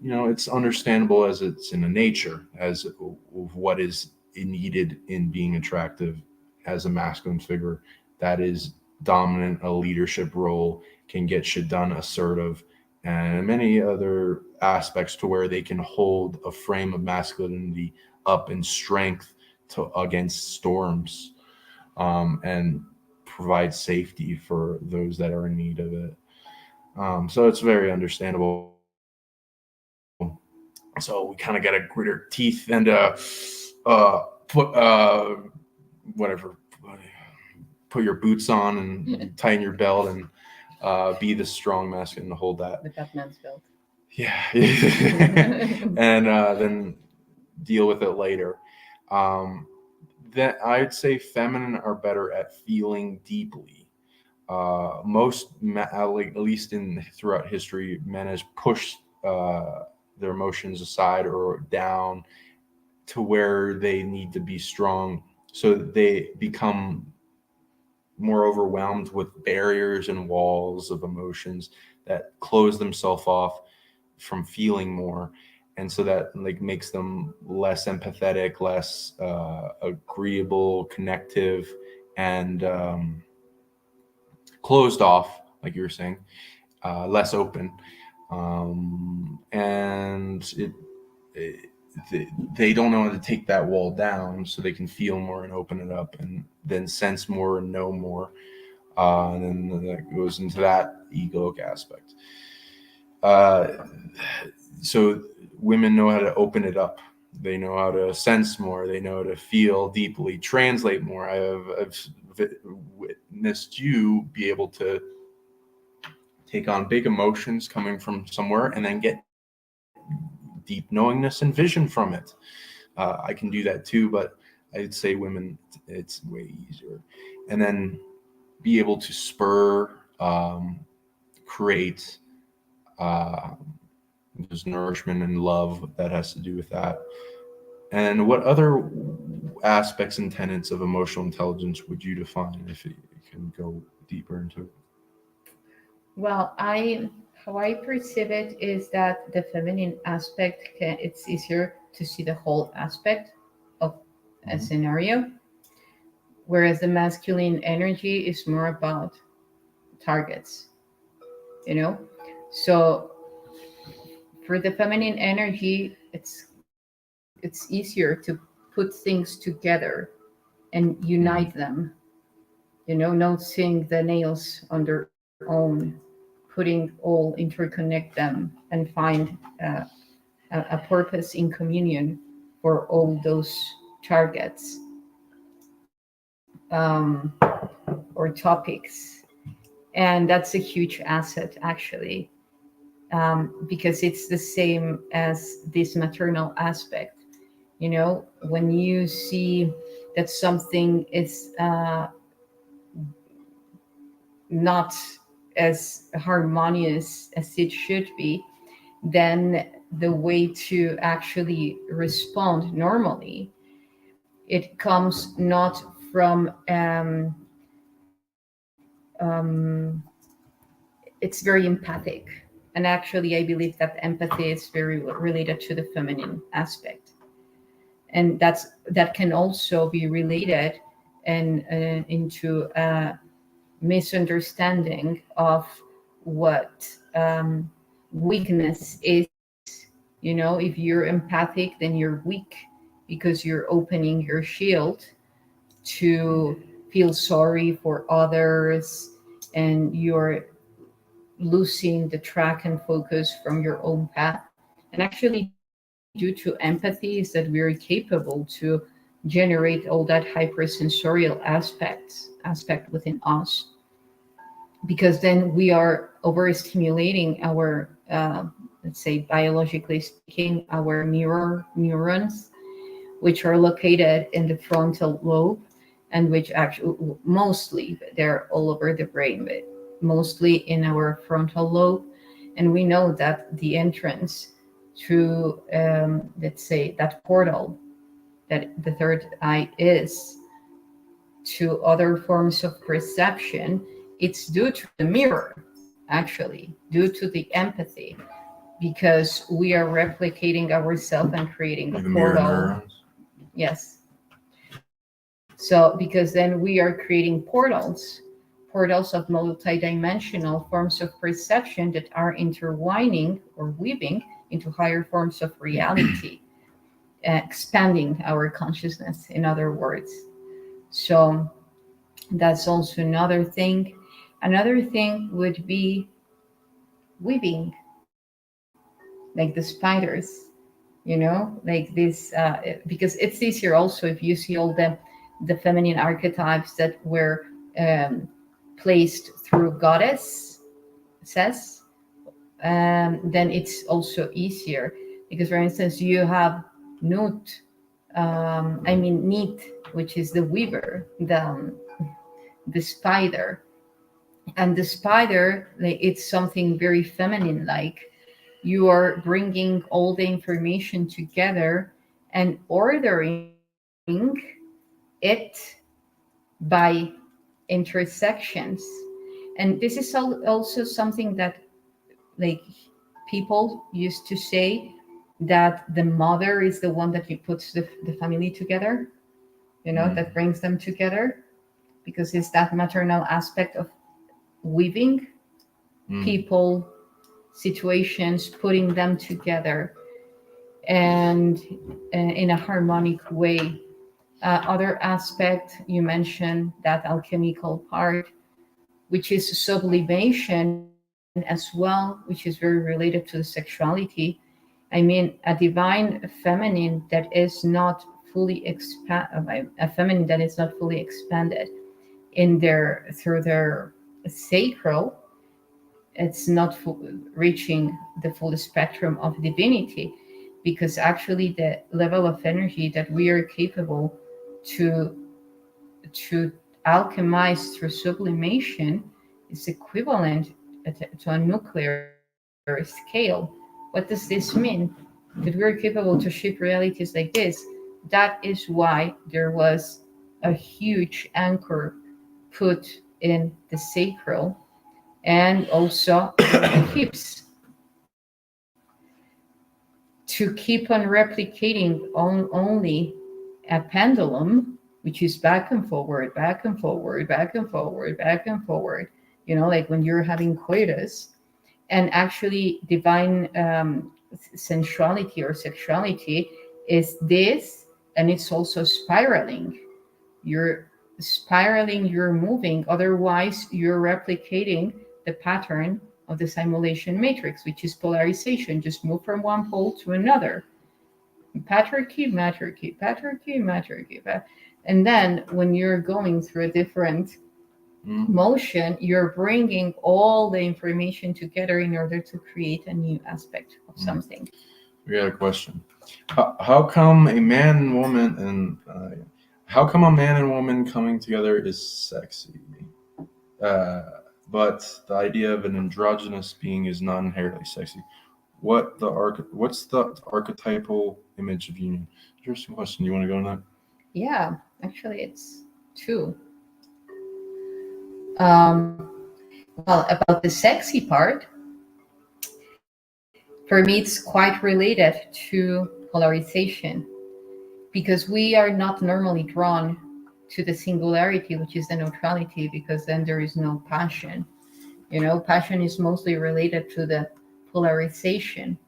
it's understandable, as it's in the nature, as of what is needed in being attractive as a masculine figure that is dominant, a leadership role, can get shit done, assertive, and many other aspects to where they can hold a frame of masculinity up in strength against storms, and provide safety for those that are in need of it. So it's very understandable. So we kind of got to grit our teeth and put whatever, put your boots on and tighten your belt and be the strong masculine to hold that. The Batman's belt. Yeah. And then deal with it later. That I'd say feminine are better at feeling deeply. At least throughout history, men has pushed their emotions aside or down to where they need to be strong, so that they become more overwhelmed with barriers and walls of emotions that close themselves off from feeling more. And so that like makes them less empathetic, less agreeable, connective, and closed off, like you were saying, less open. And they don't know how to take that wall down, so they can feel more and open it up, and then sense more and know more. And then that goes into that egoic aspect. So women know how to open it up. They know how to sense more. They know how to feel deeply, translate more. I've witnessed you be able to take on big emotions coming from somewhere and then get deep knowingness and vision from it. I can do that too, but I'd say women, it's way easier. And then be able to spur, create, there's nourishment and love that has to do with that. And what other aspects and tenets of emotional intelligence would you define, if you can go deeper into it? Well, how I perceive it is that the feminine aspect it's easier to see the whole aspect of a Mhm. scenario, whereas the masculine energy is more about targets. You know, so for the feminine energy, it's easier to put things together and unite them. noticing the nails on their own, putting all, interconnect them, and find a purpose in communion for all those targets, or topics. And that's a huge asset, actually, because it's the same as this maternal aspect. When you see that something is not as harmonious as it should be, then the way to actually respond normally, it comes not from it's very empathic. And actually, I believe that empathy is very related to the feminine aspect, and that can also be related and into a misunderstanding of what weakness is. If you're empathic, then you're weak because you're opening your shield to feel sorry for others, and you're losing the track and focus from your own path. And actually, due to empathy, is that we're capable to generate all that hypersensorial aspect within us, because then we are overstimulating our let's say, biologically speaking, our mirror neurons, which are located in the frontal lobe, and which actually, mostly, they're all over the brain, but mostly in our frontal lobe. And we know that the entrance through, let's say, that portal that the third eye is to other forms of perception, it's due to the mirror, actually, due to the empathy, because we are replicating ourselves and creating a Like the mirror portal. neurons. Yes. So, because then we are creating portals of multidimensional forms of perception that are intertwining or weaving into higher forms of reality, expanding our consciousness, in other words. So, that's also another thing. Another thing would be weaving, like the spiders, like this, because it's easier also if you see all the feminine archetypes that were placed through goddess says, then it's also easier, because for instance you have Nut, Neat, which is the weaver, the spider. And the spider, like, it's something very feminine, like you are bringing all the information together and ordering it by intersections. And this is also something that, like, people used to say, that the mother is the one that puts the family together, that brings them together, because it's that maternal aspect of weaving people, situations, putting them together, and in a harmonic way. Other aspect you mentioned, that alchemical part, which is sublimation as well, which is very related to the sexuality. A divine feminine that is not fully a feminine that is not fully expanded through their sacral, it's not reaching the full spectrum of divinity, because actually the level of energy that we are capable to alchemize through sublimation is equivalent to a nuclear scale. What does this mean? That we're capable to shift realities like this. That is why there was a huge anchor put in the sacral, and also the hips, to keep on replicating only a pendulum, which is back and forward, back and forward, back and forward, back and forward, like when you're having coitus. And actually, divine sensuality or sexuality is this, and it's also spiraling. You're spiraling, you're moving. Otherwise, you're replicating the pattern of the simulation matrix, which is polarization. Just move from one pole to another. Patriarchy, matriarchy, patriarchy, matriarchy. And then when you're going through a different motion, you're bringing all the information together in order to create a new aspect of something. We got a question. How come a man and woman how come a man and woman coming together is sexy, but the idea of an androgynous being is not inherently sexy? What's the archetypal image of union? Interesting question. You want to go on that? Yeah, actually, it's two. Well, about the sexy part, for me, it's quite related to polarization, because we are not normally drawn to the singularity, which is the neutrality, because then there is no passion. Passion is mostly related to the polarization,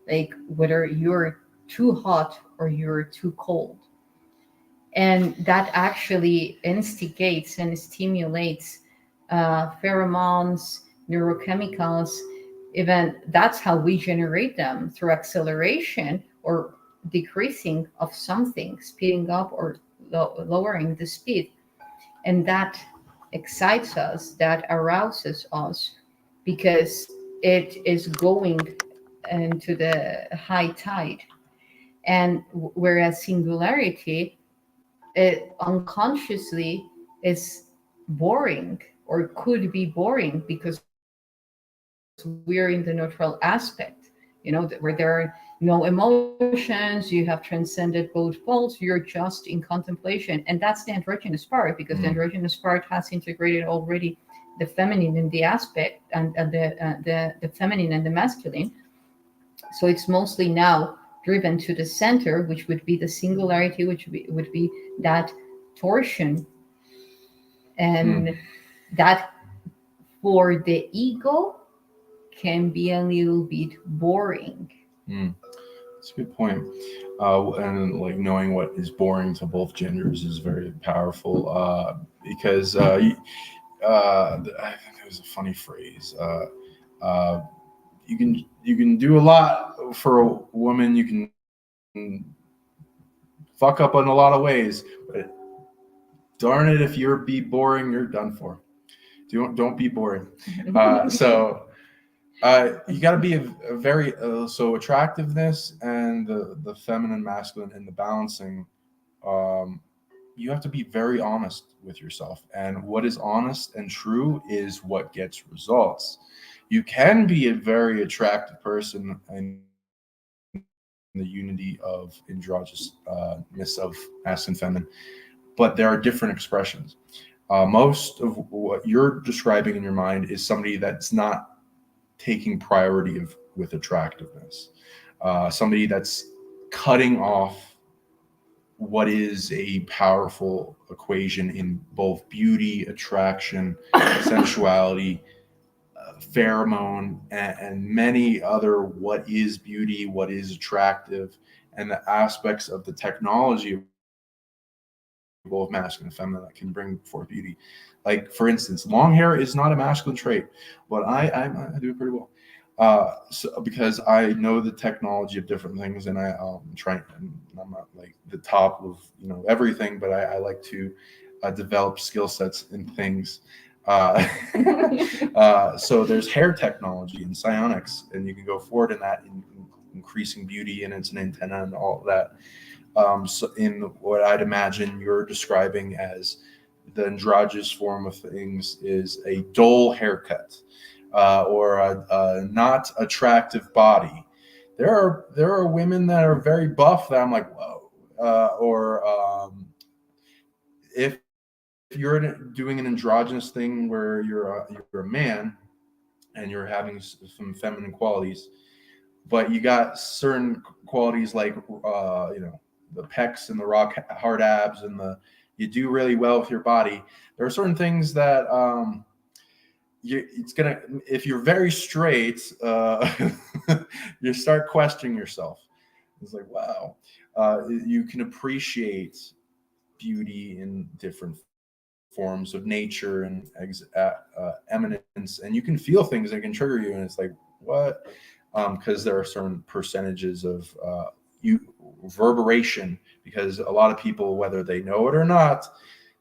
like whether you're too hot or you're too cold. And that actually instigates and stimulates pheromones, neurochemicals. Even that's how we generate them, through acceleration or decreasing of something, speeding up or lowering the speed. And that excites us, that arouses us, because it is going into the high tide. And whereas singularity, it unconsciously is boring, or could be boring, because we're in the neutral aspect, where there are no emotions, you have transcended both poles, you're just in contemplation. And that's the androgynous part, because the androgynous part has integrated already the feminine in the aspect, and the feminine and the masculine. So it's mostly now driven to the center, which would be the singularity, which would be that torsion. And that, for the ego, can be a little bit boring. That's a good point. And like knowing what is boring to both genders is very powerful, because I think it was a funny phrase. You can do a lot for a woman. You can fuck up in a lot of ways, but darn it, if you're be boring, you're done for. Don't be boring. So you got to be a very so attractiveness and the feminine, masculine, and the balancing. You have to be very honest with yourself, and what is honest and true is what gets results. You can be a very attractive person in the unity of androgynousness of masculine, feminine, but there are different expressions. Most of what you're describing in your mind is somebody that's not taking priority with attractiveness, somebody that's cutting off what is a powerful equation in both beauty, attraction, sensuality, pheromone, and many other what is beauty, what is attractive, and the aspects of the technology of both masculine and feminine that can bring forth beauty. Like, for instance, long hair is not a masculine trait, but I do it pretty well. So because I know the technology of different things, and I'm not like the top of everything, but I like to develop skill sets in things. So there's hair technology and psionics, and you can go forward in that, in increasing beauty, and it's an antenna and all of that. So in what I'd imagine you're describing as the androgynous form of things is a dull haircut, or a not attractive body. There are women that are very buff that I'm like, whoa. Or if you're doing an androgynous thing where you're a man and you're having some feminine qualities, but you got certain qualities like the pecs and the rock hard abs, and you do really well with your body. There are certain things that if you're very straight, you start questioning yourself. It's like, wow, you can appreciate beauty in different forms of nature and eminence, and you can feel things that can trigger you, and it's like, what? Because there are certain percentages of reverberation, because a lot of people, whether they know it or not,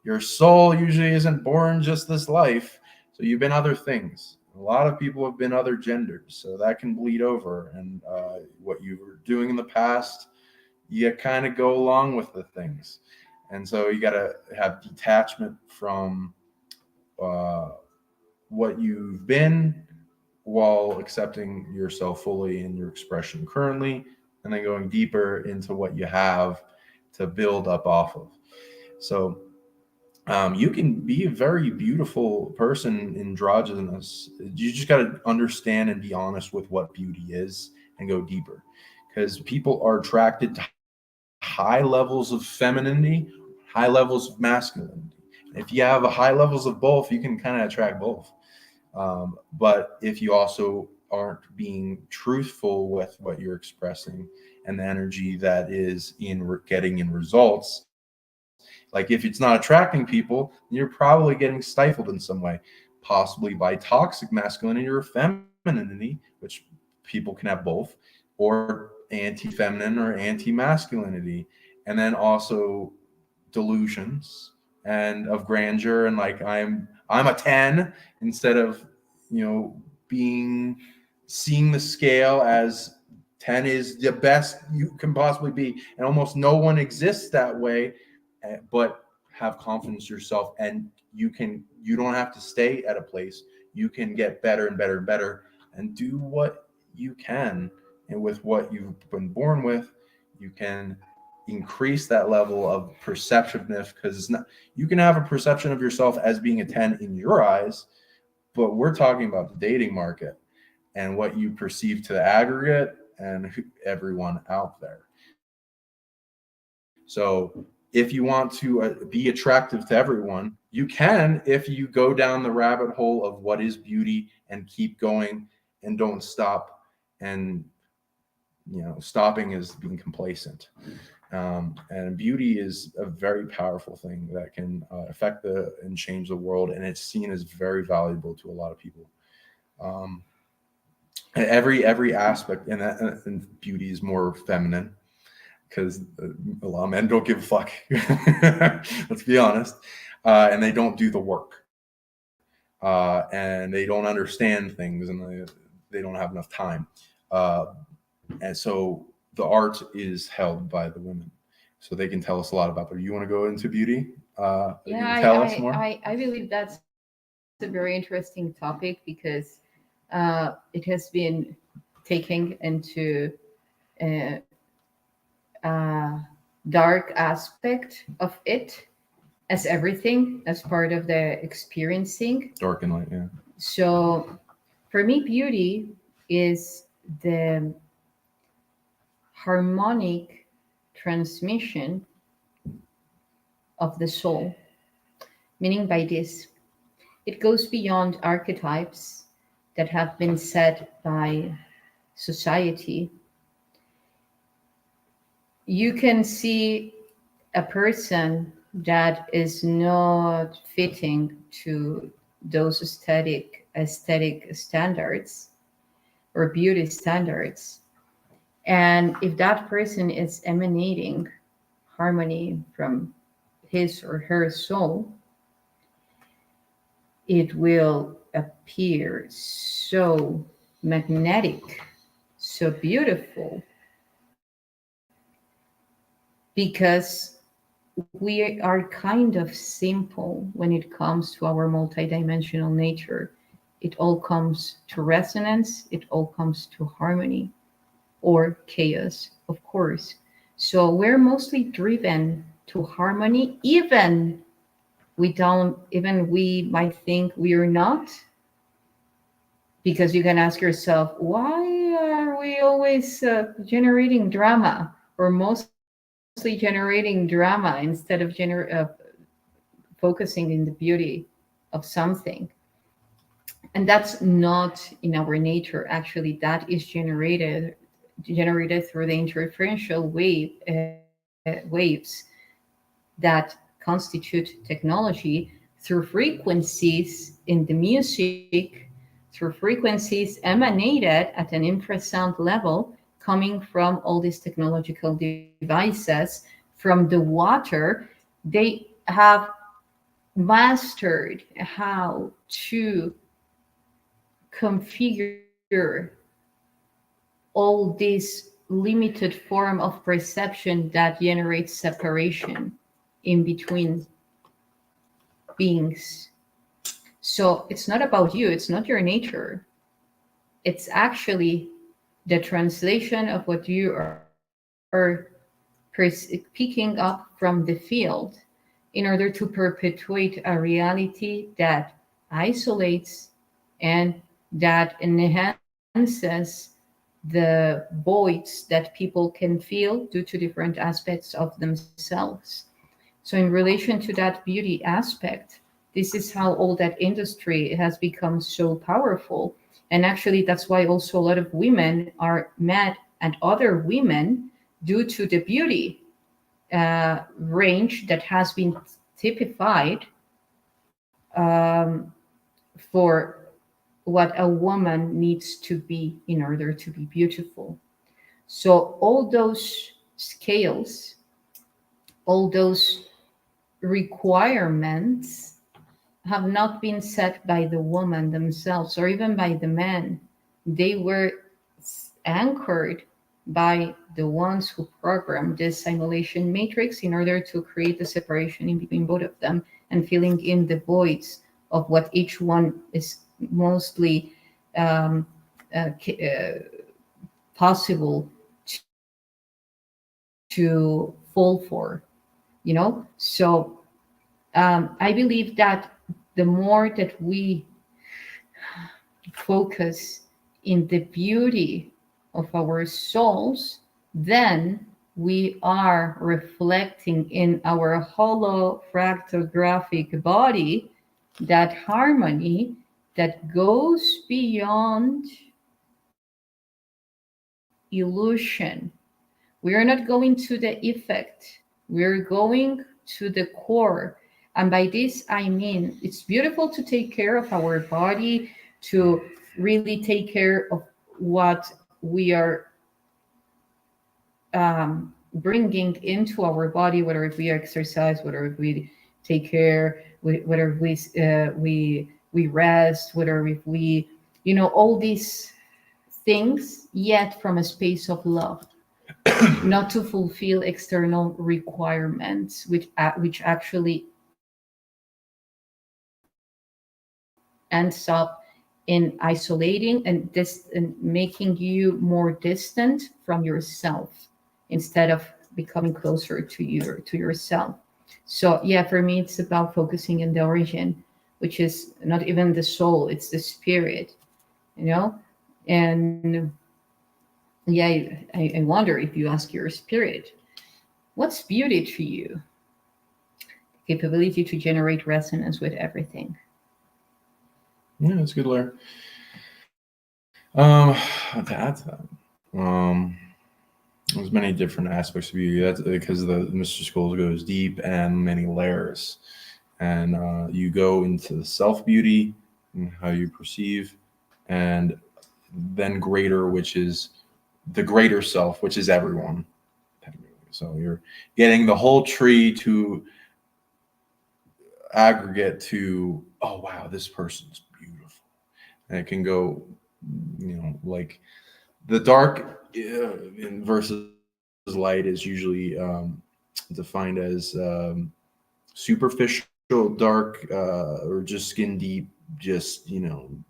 your soul usually isn't born just this life. So you've been other things. A lot of people have been other genders, so that can bleed over. And what you were doing in the past, you kind of go along with the things. And so you got to have detachment from what you've been, while accepting yourself fully in your expression currently, and then going deeper into what you have to build up off of. So you can be a very beautiful person, androgynous. You just got to understand and be honest with what beauty is and go deeper, because people are attracted to high levels of femininity, high levels of masculinity. If you have a high levels of both, you can kind of attract both. But if you also aren't being truthful with what you're expressing and the energy that is in getting in results, like if it's not attracting people, you're probably getting stifled in some way, possibly by toxic masculinity or femininity, which people can have both, or anti-feminine or anti-masculinity, and then also delusions and of grandeur, and like I'm a 10, instead of seeing the scale as 10 is the best you can possibly be, and almost no one exists that way. But have confidence in yourself, and you don't have to stay at a place. You can get better and better and better, and do what you can, and with what you've been born with, you can increase that level of perceptiveness, because it's not, you can have a perception of yourself as being a 10 in your eyes, but we're talking about the dating market and what you perceive to the aggregate and everyone out there. So if you want to be attractive to everyone, you can, if you go down the rabbit hole of what is beauty and keep going and don't stop. And stopping is being complacent. And beauty is a very powerful thing that can affect and change the world, and it's seen as very valuable to a lot of people. And every aspect, and beauty is more feminine, because a lot of men don't give a fuck. Let's be honest. And they don't do the work. And they don't understand things, and they don't have enough time. And so the art is held by the women, so they can tell us a lot about it. You want to go into beauty? Yeah, tell us more? I believe that's a very interesting topic, because it has been taken into dark aspect of it, as everything, as part of the experiencing. Dark and light, yeah. So for me, beauty is the harmonic transmission of the soul. Meaning by this, it goes beyond archetypes that have been set by society. You can see a person that is not fitting to those aesthetic standards or beauty standards. And if that person is emanating harmony from his or her soul, it will appear so magnetic, so beautiful, because we are kind of simple when it comes to our multidimensional nature. It all comes to resonance, it all comes to harmony or chaos, of course. So we're mostly driven to harmony, even we might think we are not, because you can ask yourself, why are we always generating drama, or mostly generating drama instead of focusing in the beauty of something? And that's not in our nature. Actually, that is generated through the interferential waves that constitute technology through frequencies in the music, through frequencies emanated at an infrasound level, coming from all these technological devices, from the water. They have mastered how to configure all this limited form of perception that generates separation in between beings. So it's not about you, it's not your nature. It's actually the translation of what you are picking up from the field in order to perpetuate a reality that isolates and that enhances the voids that people can feel due to different aspects of themselves. So, in relation to that beauty aspect, this is how all that industry has become so powerful. And actually, that's why also a lot of women are mad at other women due to the beauty range that has been typified for what a woman needs to be in order to be beautiful. So, all those scales, all those requirements have not been set by the woman themselves or even by the men. They were anchored by the ones who programmed this simulation matrix in order to create the separation in between both of them and filling in the voids of what each one is mostly um, possible to fall for, you know? So I believe that the more that we focus in the beauty of our souls, then we are reflecting in our hollow fractographic body that harmony that goes beyond illusion. We are not going to the effect, we're going to the core. And by this, I mean it's beautiful to take care of our body, to really take care of what we are bringing into our body, whether if we exercise, whether if we take care, whether we rest, whether if we, all these things, yet from a space of love, not to fulfill external requirements, which actually ends up in isolating and making you more distant from yourself instead of becoming closer to yourself. So yeah, for me it's about focusing in the origin, which is not even the soul, it's the spirit, you know. And yeah, I wonder if you ask your spirit, what's beauty to you? Capability to generate resonance with everything. Yeah, it's good to learn. That's there's many different aspects of beauty. That's because the Mr. School goes deep and many layers, and you go into the self beauty and how you perceive, and then greater, which is the greater self, which is everyone. So you're getting the whole tree to aggregate to, oh wow, this person's beautiful, and it can go, like the dark versus light is usually defined as superficial dark or just skin deep, just and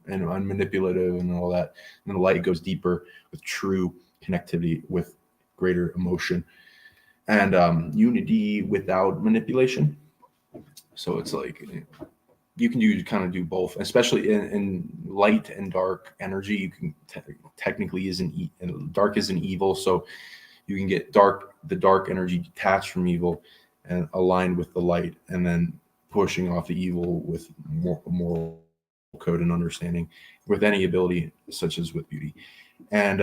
unmanipulative and all that. And the light goes deeper with true connectivity, with greater emotion and unity without manipulation. So it's like you can do both, especially in light and dark energy. You can technically dark isn't evil, so you can get the dark energy detached from evil and aligned with the light, and then pushing off the evil with more moral code and understanding, with any ability such as with beauty, and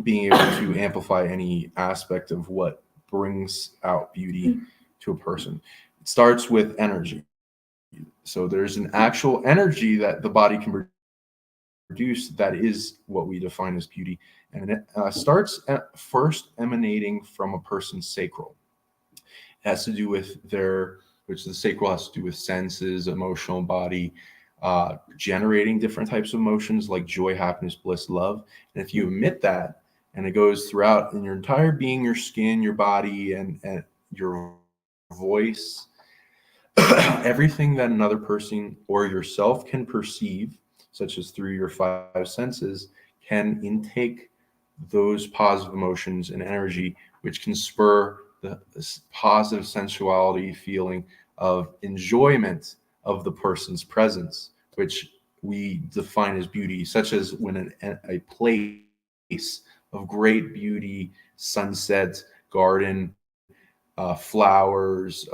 being able to amplify any aspect of what brings out beauty to a person. It starts with energy. So there's an actual energy that the body can produce that is what we define as beauty. And it starts at first emanating from a person's sacral. It has to do with which the sacral has to do with senses, emotional body, generating different types of emotions like joy, happiness, bliss, love. And if you emit that, and it goes throughout in your entire being, your skin, your body, and your voice, everything that another person or yourself can perceive, such as through your five senses, can intake those positive emotions and energy, which can spur the positive sensuality feeling of enjoyment of the person's presence, which we define as beauty, such as when a place of great beauty, sunset, garden, flowers,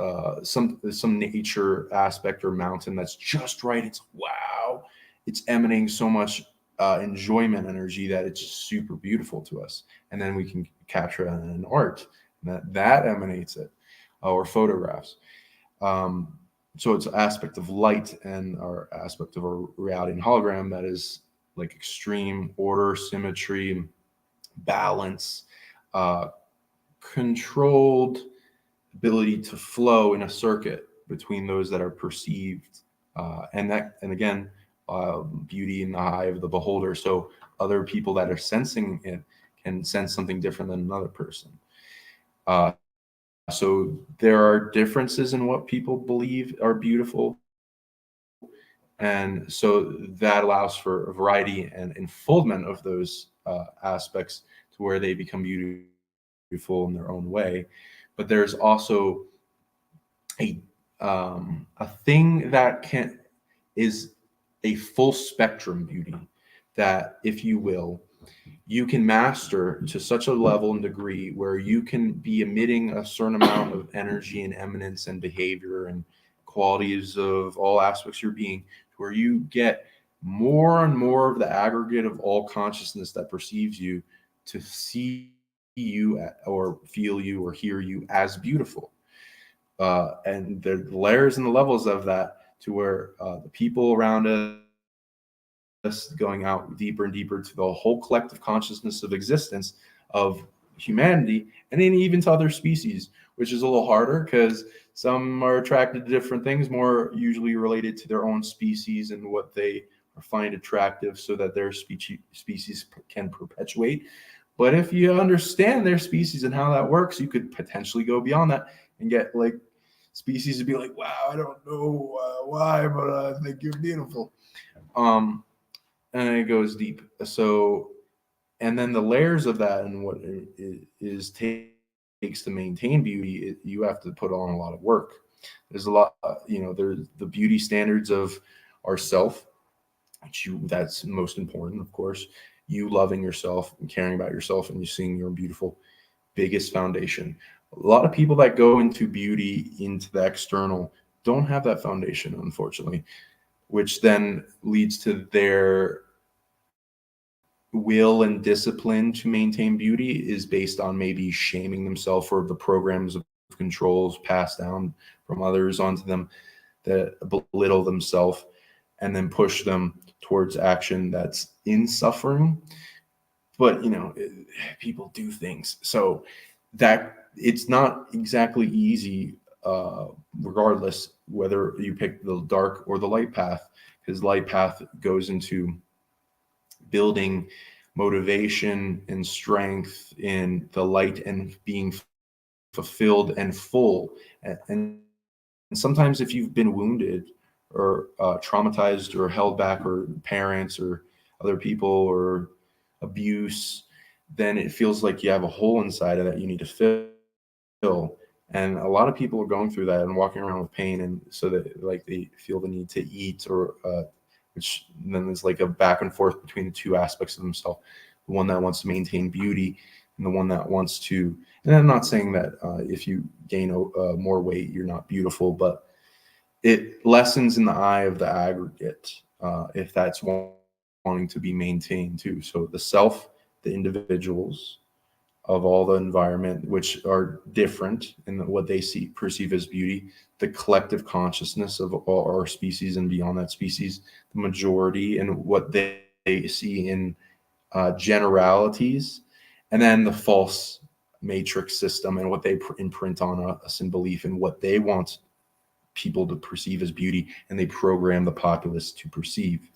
some nature aspect or mountain that's just right. It's wow. It's emanating so much enjoyment energy that it's super beautiful to us, and then we can capture that in art. And that emanates it, or photographs. So it's an aspect of light and our aspect of our reality and hologram that is like extreme order, symmetry, balance, controlled ability to flow in a circuit between those that are perceived, and again, beauty in the eye of the beholder. So other people that are sensing it can sense something different than another person. So there are differences in what people believe are beautiful, and so that allows for a variety and unfoldment of those aspects to where they become beautiful in their own way. But there's also a thing that is a full spectrum beauty that, if you will, you can master to such a level and degree where you can be emitting a certain amount of energy and eminence and behavior and qualities of all aspects of your being, where you get more and more of the aggregate of all consciousness that perceives you to see you or feel you or hear you as beautiful. And the layers and the levels of that, to where the people around us going out deeper and deeper to the whole collective consciousness of existence of humanity, and then even to other species, which is a little harder because some are attracted to different things, more usually related to their own species and what they find attractive, so that their species can perpetuate. But if you understand their species and how that works, you could potentially go beyond that and get like species to be like, wow, I don't know why, but I think you're beautiful. And it goes deep. So, and then the layers of that and what it takes to maintain beauty, you have to put on a lot of work. There's a lot, there's the beauty standards of ourself, that's most important, of course. You loving yourself and caring about yourself and you seeing your beautiful, biggest foundation. A lot of people that go into beauty, into the external, don't have that foundation, unfortunately, which then leads to their will and discipline to maintain beauty is based on maybe shaming themselves for the programs of controls passed down from others onto them that belittle themselves and then push them towards action that's in suffering. But people do things, so that it's not exactly easy, regardless whether you pick the dark or the light path, because light path goes into building motivation and strength in the light and being fulfilled and full. And sometimes if you've been wounded or traumatized or held back, or parents or other people or abuse, then it feels like you have a hole inside of that you need to fill. And a lot of people are going through that and walking around with pain, and so that like they feel the need to eat, or which then is like a back and forth between the two aspects of themselves, the one that wants to maintain beauty and the one that wants to. And I'm not saying that if you gain more weight you're not beautiful, but it lessens in the eye of the aggregate if that's wanting to be maintained too. So the self, the individuals, of all the environment, which are different in what they perceive as beauty, the collective consciousness of all our species and beyond that species, the majority and what they see in generalities, and then the false matrix system and what they imprint on us in belief and what they want people to perceive as beauty, and they program the populace to perceive.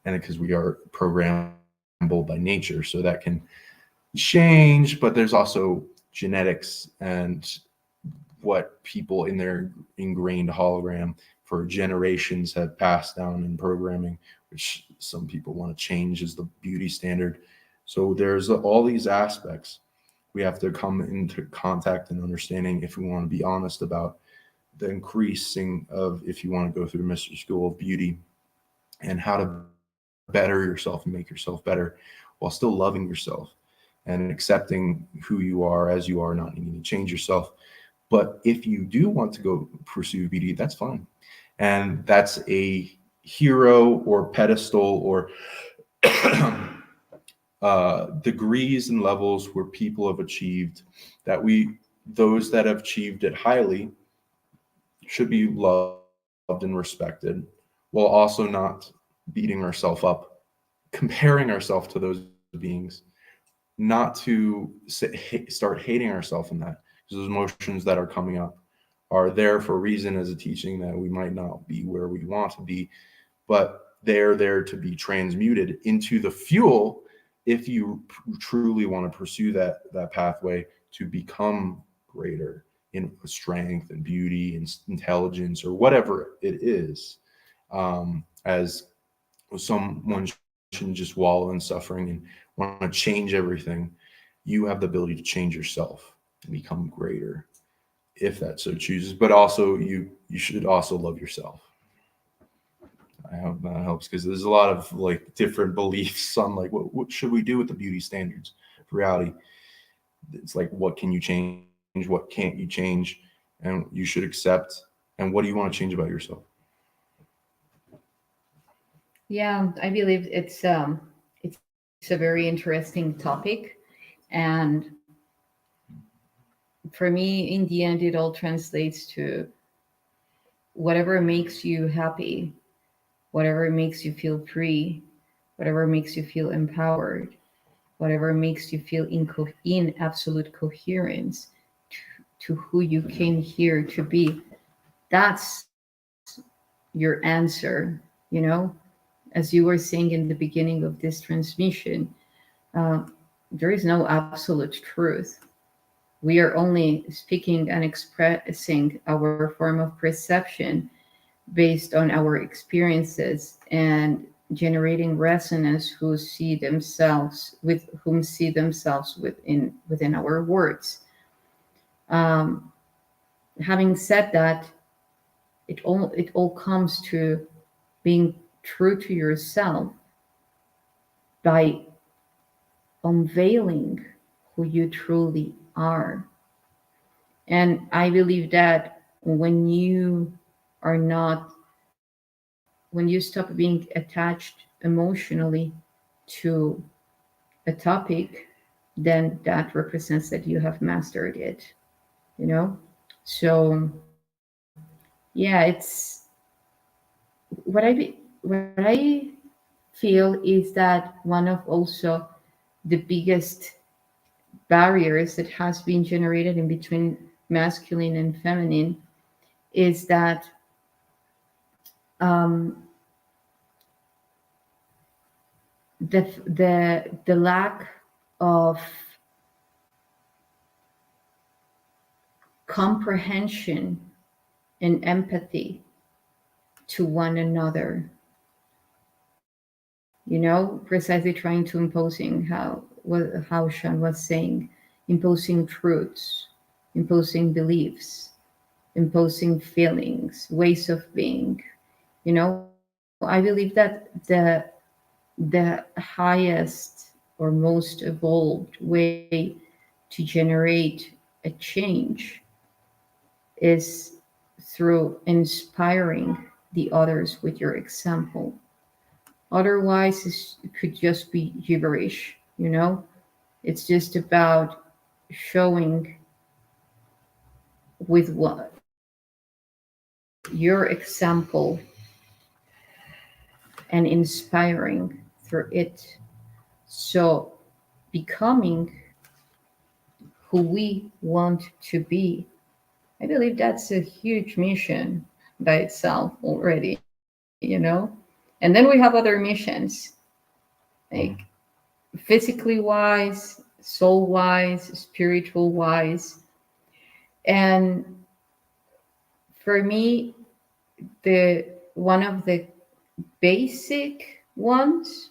And because we are programmable by nature, so that can change, but there's also genetics and what people in their ingrained hologram for generations have passed down in programming, which some people want to change as the beauty standard. So there's all these aspects we have to come into contact and understanding if we want to be honest about the increasing of, if you want to go through the mystery school of beauty and how to better yourself and make yourself better while still loving yourself and accepting who you are as you are, not needing to change yourself. But if you do want to go pursue beauty, that's fine. And that's a hero or pedestal or degrees and levels where people have achieved that those that have achieved it highly should be loved and respected, while also not beating ourselves up, comparing ourselves to those beings, not to start hating ourselves in that, because those emotions that are coming up are there for a reason as a teaching that we might not be where we want to be, but they're there to be transmuted into the fuel if you truly want to pursue that pathway to become greater in strength and beauty and intelligence or whatever it is. As someone shouldn't just wallow in suffering and want to change everything. You have the ability to change yourself and become greater if that so chooses, but also you should also love yourself. I hope that helps, because there's a lot of like different beliefs on like what should we do with the beauty standards. For reality, it's like, what can you change, what can't you change, and you should accept, and what do you want to change about yourself? Yeah, I believe it's a very interesting topic, and for me, in the end, it all translates to whatever makes you happy, whatever makes you feel free, whatever makes you feel empowered, whatever makes you feel in absolute coherence to who you came here to be. That's your answer, you know? As you were saying in the beginning of this transmission, uh, there is no absolute truth. We are only speaking and expressing our form of perception based on our experiences and generating resonance who see themselves with whom see themselves within our words. Um, Having said that, it all comes to being true to yourself by unveiling who you truly are. And I believe that are not, when you stop being attached emotionally to a topic, then that represents that you have mastered it, you know? So, yeah, it's what I feel is that one of also the biggest barriers that has been generated in between masculine and feminine is that um, the lack of comprehension and empathy to one another, you know, precisely trying to imposing how Sean was saying, imposing truths, imposing beliefs, imposing feelings, ways of being. You know, I believe that the highest or most evolved way to generate a change is through inspiring the others with your example. Otherwise, it could just be gibberish, you know? It's just about showing with what your example and inspiring through it. So becoming who we want to be, I believe that's a huge mission by itself already, And then we have other missions, like physically wise, soul wise, spiritual wise. And for me, the one of the basic ones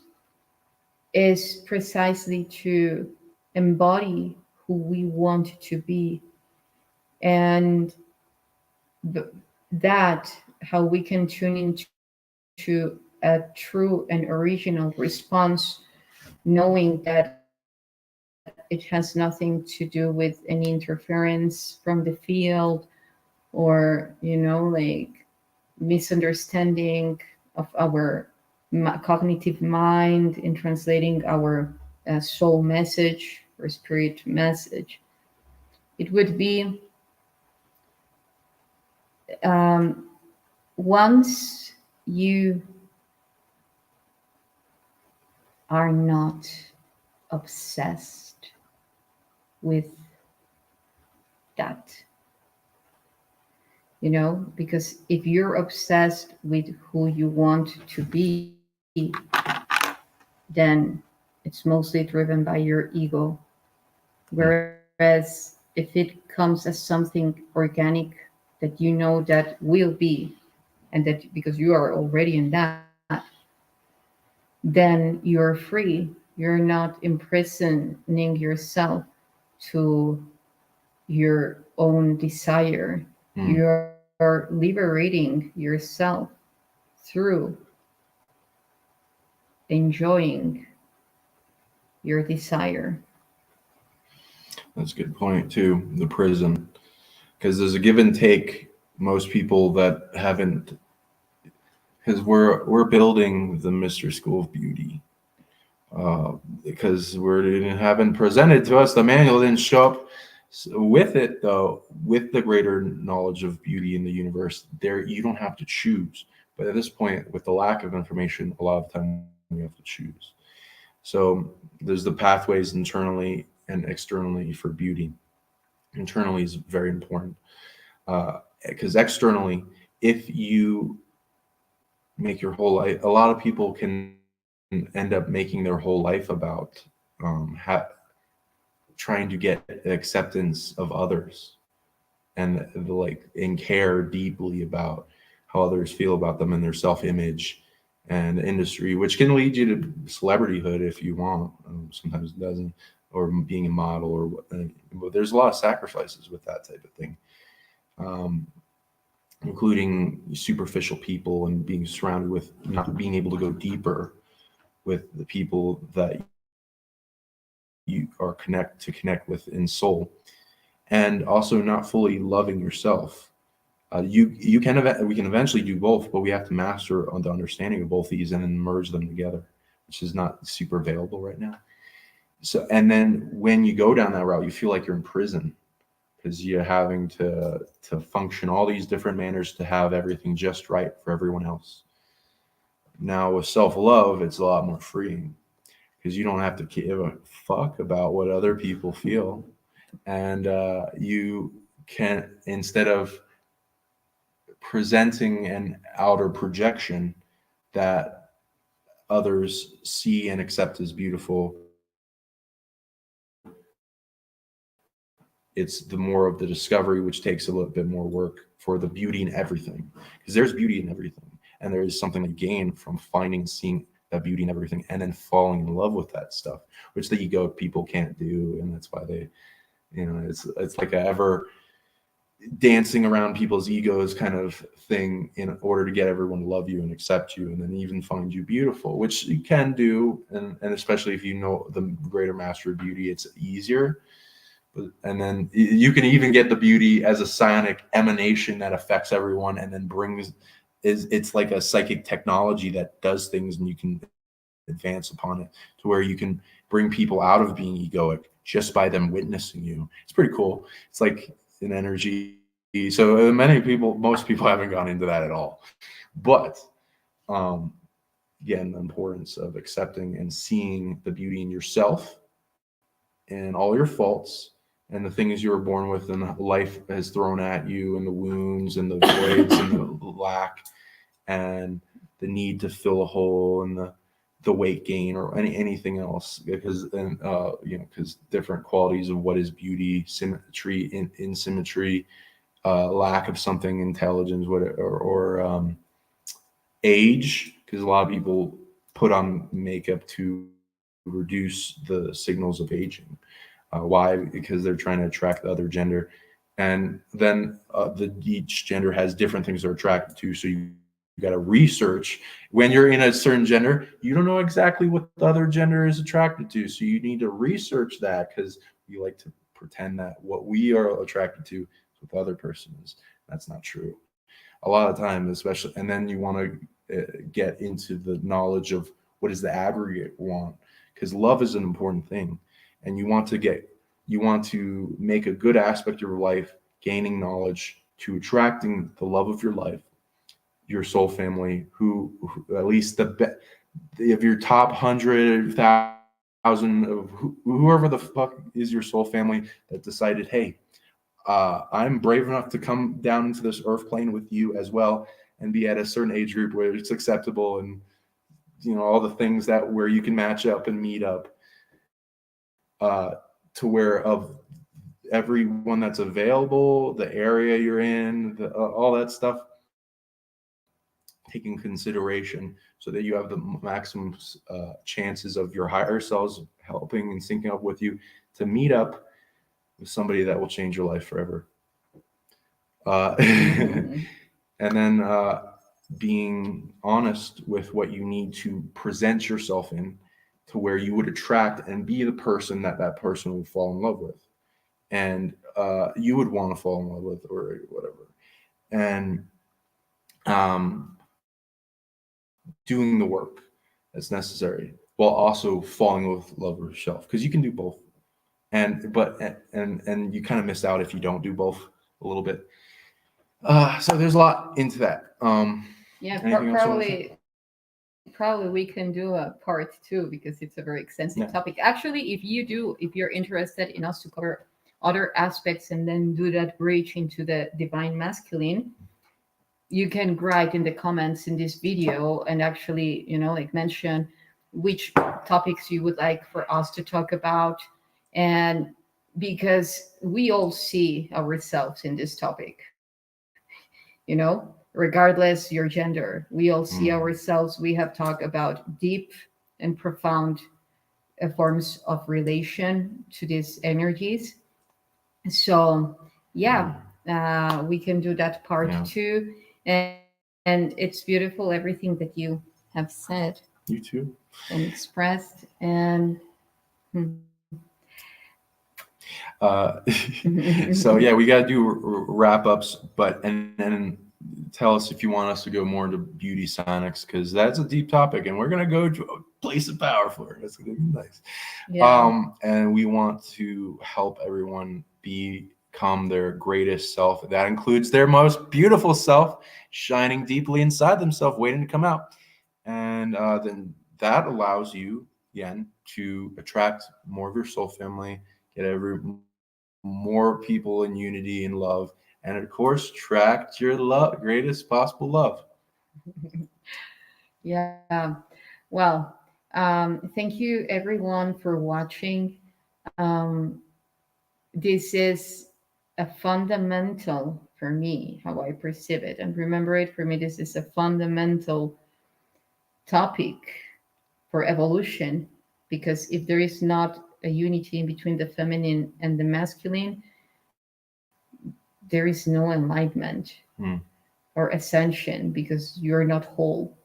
is precisely to embody who we want to be, and that how we can tune into a true and original response, knowing that it has nothing to do with any interference from the field, or like misunderstanding of our cognitive mind in translating our soul message or spirit message. It would be, um, once you are not obsessed with that, because if you're obsessed with who you want to be, then it's mostly driven by your ego. Whereas if it comes as something organic that that will be, and that because you are already in that, then you're free. You're not imprisoning yourself to your own desire. You're liberating yourself through enjoying your desire. That's a good point too. The prison, because there's a give and take. Most people that haven't, because we're building the Mr. School of Beauty, because we haven't presented to us, the manual didn't show up with it though, with the greater knowledge of beauty in the universe. There, you don't have to choose. But at this point, with the lack of information, a lot of the time we have to choose. So there's the pathways internally and externally for beauty. Internally is very important, because externally, if you make your whole life, a lot of people can end up making their whole life about trying to get acceptance of others, and and care deeply about how others feel about them and their self-image and industry, which can lead you to celebrityhood if you want. Sometimes it doesn't, or being a model, or but there's a lot of sacrifices with that type of thing, including superficial people and being surrounded with not being able to go deeper with the people that you are connect with in soul, and also not fully loving yourself. We can eventually do both, but we have to master on the understanding of both these and then merge them together, which is not super available right now. So, and then when you go down that route, you feel like you're in prison, because you're having to function all these different manners to have everything just right for everyone else. Now with self-love, it's a lot more freeing, because you don't have to give a fuck about what other people feel, and you can, instead of presenting an outer projection that others see and accept as beautiful, it's the more of the discovery, which takes a little bit more work for the beauty in everything, because there's beauty in everything, and there is something to gain from finding, seeing that beauty in everything, and then falling in love with that stuff, which the egoic people can't do. And that's why they, it's like a ever dancing around people's egos kind of thing in order to get everyone to love you and accept you, and then even find you beautiful, which you can do. And especially if you know the greater master of beauty, it's easier. And then you can even get the beauty as a psionic emanation that affects everyone, and then it's like a psychic technology that does things, and you can advance upon it to where you can bring people out of being egoic, just by them witnessing you. It's pretty cool. It's like an energy. So most people haven't gone into that at all. But again, the importance of accepting and seeing the beauty in yourself and all your faults and the things you were born with and life has thrown at you, and the wounds and the voids and the lack and the need to fill a hole and the weight gain or anything else, because because different qualities of what is beauty, symmetry, insymmetry, lack of something, intelligence, or age, because a lot of people put on makeup to reduce the signals of aging. Why? Because they're trying to attract the other gender, and then each gender has different things they're attracted to. So you got to research. When you're in a certain gender, you don't know exactly what the other gender is attracted to, so you need to research that, because we like to pretend that what we are attracted to is what the other person is. That's not true. A lot of time, especially, and then you want to get into the knowledge of what does the aggregate want, because love is an important thing, and you want to make a good aspect of your life gaining knowledge to attracting the love of your life, your soul family, who at least if your top 100,000 of whoever the fuck is your soul family that decided, hey, I'm brave enough to come down into this earth plane with you as well, and be at a certain age group where it's acceptable, and all the things where you can match up and meet up, to where of everyone that's available, the area you're in, all that stuff, taking consideration, so that you have the maximum chances of your higher selves helping and syncing up with you to meet up with somebody that will change your life forever. And then being honest with what you need to present yourself in, to where you would attract and be the person that person would fall in love with, and you would want to fall in love with, or whatever. And doing the work that's necessary while also falling with love of yourself, because you can do both. And you kind of miss out if you don't do both a little bit. So there's a lot into that. Probably we can do a part 2, because it's a very extensive topic. Actually, if you're interested in us to cover other aspects and then do that bridge into the divine masculine, you can write in the comments in this video and actually, mention which topics you would like for us to talk about. And because we all see ourselves in this topic, regardless your gender, we all see ourselves. We have talked about deep and profound forms of relation to these energies. So we can do that part 2. And it's beautiful, everything that you have said. You too. And expressed. And so we got to do wrap ups, and then tell us if you want us to go more into beauty sonics, because that's a deep topic, and we're gonna go to a place of power for it. That's gonna be nice. And we want to help everyone become their greatest self. That includes their most beautiful self, shining deeply inside themselves, waiting to come out. And then that allows you, again, to attract more of your soul family, get more people in unity and love, and of course, attract your greatest possible love. Well, thank you everyone for watching. This is a fundamental, for me, how I perceive it, and remember it, for me, this is a fundamental topic for evolution, because if there is not a unity in between the feminine and the masculine, there is no enlightenment or ascension, because you're not whole.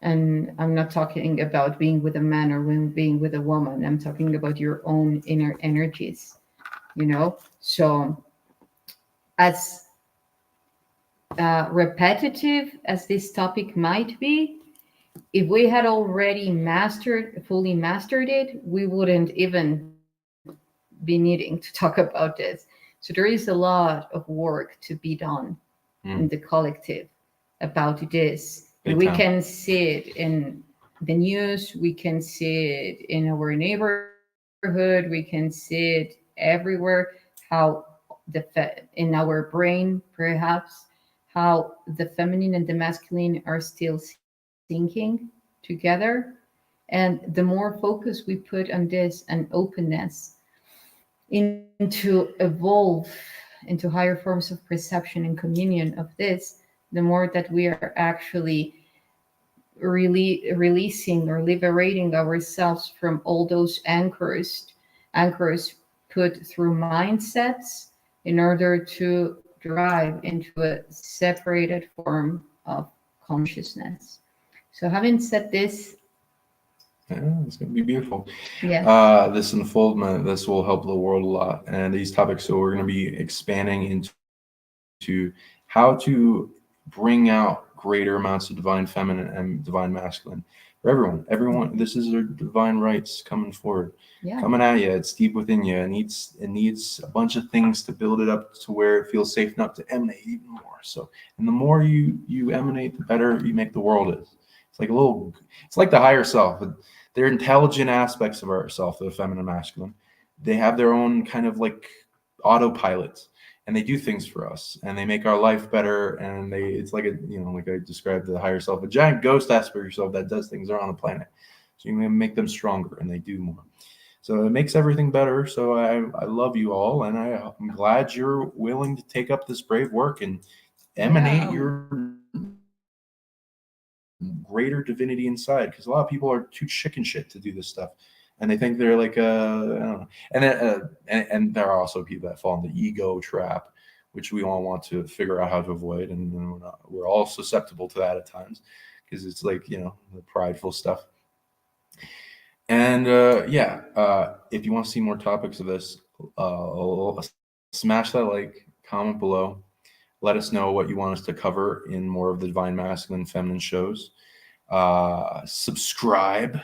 And I'm not talking about being with a man or being with a woman. I'm talking about your own inner energies, So as repetitive as this topic might be, if we had already fully mastered it, we wouldn't even be needing to talk about this. So there is a lot of work to be done in the collective about this. Big We time. can see it in the news, we can see it in our neighborhood, we can see it everywhere, how in our brain perhaps, how the feminine and the masculine are still syncing together. And the more focus we put on this and openness into evolve into higher forms of perception and communion of this, the more that we are actually really releasing or liberating ourselves from all those anchors put through mindsets in order to drive into a separated form of consciousness. So having said this, Yeah, it's going to be beautiful. yes, This unfoldment, this will help the world a lot. And these topics, so we're going to be expanding into how to bring out greater amounts of divine feminine and divine masculine for everyone. Everyone, this is their divine rights coming forward, yeah, coming at you. It's deep within you. It needs a bunch of things to build it up to where it feels safe enough to emanate even more. So, and the more you emanate, the better you make the world is. It's like the higher self. They're intelligent aspects of ourself, the feminine, masculine. They have their own kind of like autopilot, and they do things for us, and they make our life better. And it's like like I described the higher self, a giant ghost aspect of yourself that does things around the planet. So you can make them stronger, and they do more. So it makes everything better. So I love you all, and I'm glad you're willing to take up this brave work and emanate your greater divinity inside, because a lot of people are too chicken shit to do this stuff, and they think they're like I don't know. And then, and there are also people that fall in the ego trap, which we all want to figure out how to avoid, and we're all susceptible to that at times, because it's like the prideful stuff. And if you want to see more topics of this, smash that like, comment below. Let us know what you want us to cover in more of the divine masculine feminine shows. Subscribe,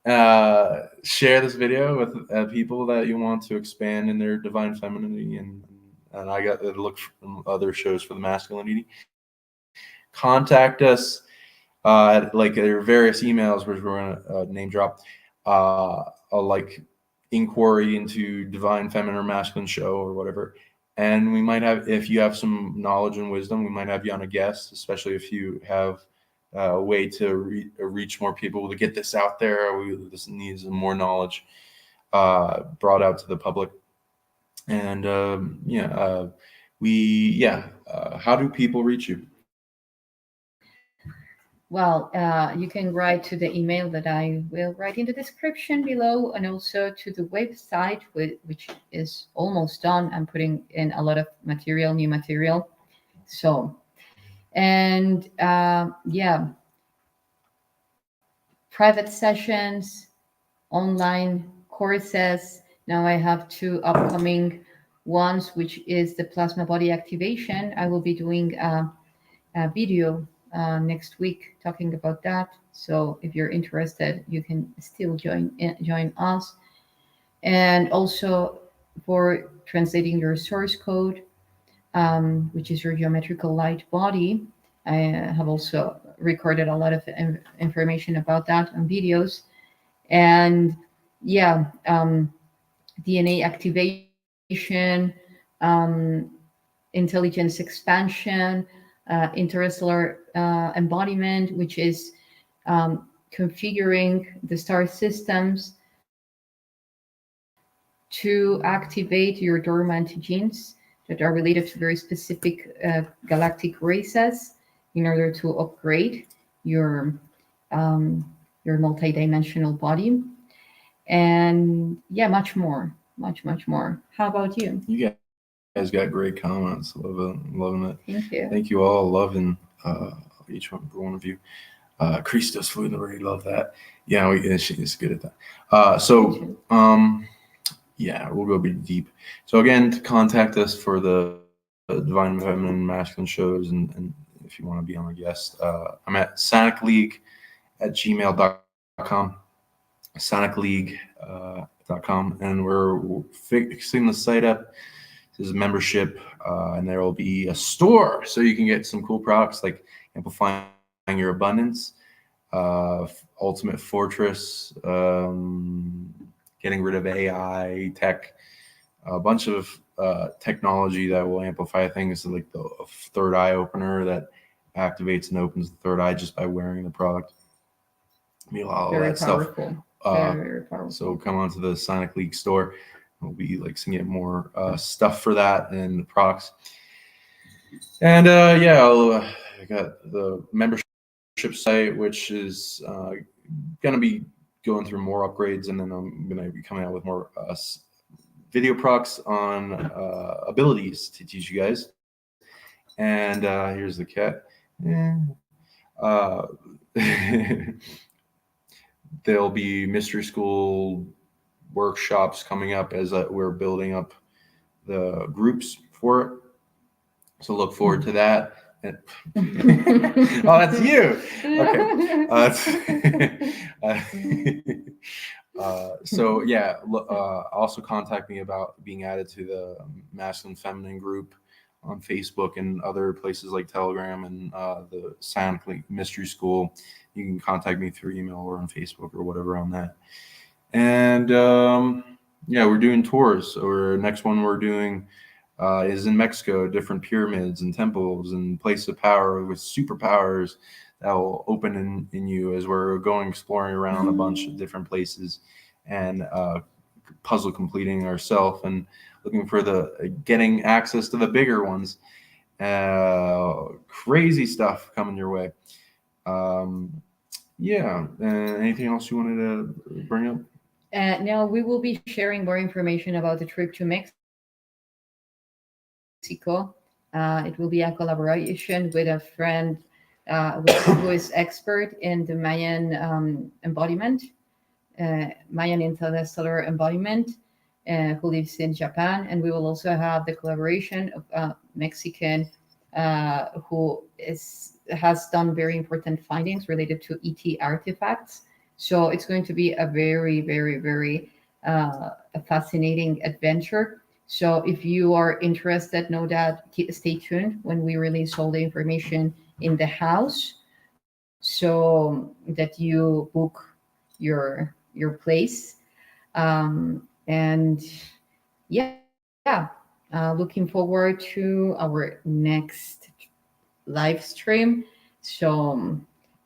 share this video with people that you want to expand in their divine femininity, and I got to look for other shows for the masculinity. Contact us at like there are various emails which we're gonna name drop, like inquiry into divine feminine or masculine show or whatever. And we might have, if you have some knowledge and wisdom, we might have you on a guest, especially if you have a way to reach more people to get this out there. This needs more knowledge brought out to the public. And how do people reach you? well, you can write to the email that I will write in the description below, and also to the website, which is almost done. I'm putting in a lot of new material. So, and private sessions, online courses. Now I have 2 upcoming ones, which is the plasma body activation. I will be doing a video next week talking about that. So if you're interested, you can still join us. And also for translating your source code, which is your geometrical light body. I have also recorded a lot of information about that on videos. And DNA activation, intelligence expansion, interstellar embodiment, which is configuring the star systems to activate your dormant genes that are related to very specific galactic races in order to upgrade your multidimensional body, and much more. How about you? You guys got great comments. Loving it. Thank you. Thank you all. Loving each one of you. Christos Fluidary, love that. Yeah, she's good at that. We'll go be deep. So again, to contact us for the Divine Feminine Masculine shows, and if you want to be on a guest, I'm at sanicleague@gmail.com. sonicleague.com, and we're fixing the site up. This is membership, and there will be a store so you can get some cool products like amplifying your abundance, ultimate fortress, getting rid of AI tech, a bunch of technology that will amplify things, like the third eye opener that activates and opens the third eye just by wearing the product. A lot of that powerful. stuff. Very powerful. So come onto the Sonic League store. We'll be like seeing more stuff for that and products. And I got the membership site, which is going to be going through more upgrades, and then I'm going to be coming out with more video products on abilities to teach you guys. And here's the cat. There'll be mystery school workshops coming up as we're building up the groups for it. So look forward to that. Oh, that's you. Okay. So yeah, also contact me about being added to the Masculine Feminine group on Facebook and other places like Telegram and the Sound Mystery School. You can contact me through email or on Facebook or whatever on that. And we're doing tours. Or next one we're doing is in Mexico, different pyramids and temples and places of power with superpowers that will open in you as we're going exploring around a bunch of different places and puzzle completing ourselves and looking for getting access to the bigger ones. Crazy stuff coming your way. Anything else you wanted to bring up? Now we will be sharing more information about the trip to Mexico. It will be a collaboration with a friend who is expert in the Mayan embodiment, Mayan interstellar embodiment, who lives in Japan. And we will also have the collaboration of a Mexican who has done very important findings related to ET artifacts. So it's going to be a very, very, very fascinating adventure. So if you are interested, know that stay tuned when we release all the information in the house, so that you book your place. Looking forward to our next live stream. So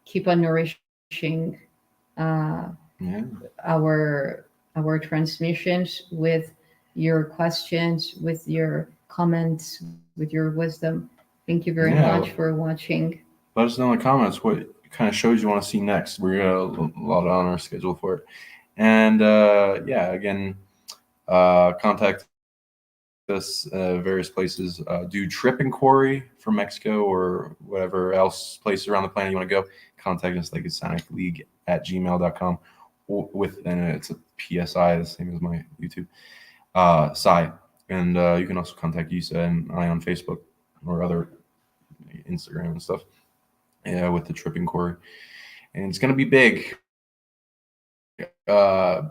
keep on nourishing our transmissions with your questions, with your comments, with your wisdom. Thank you very much for watching. Let us know in the comments what kind of shows you want to see next. We got a lot on our schedule for it. And again, contact us various places. Do trip inquiry for Mexico or whatever else place around the planet you want to go. Contact us like it's sonicleague@gmail.com and it's a PSI, the same as my YouTube site. And you can also contact YssaH and I on Facebook or other Instagram and stuff with the trip inquiry. And it's going to be big.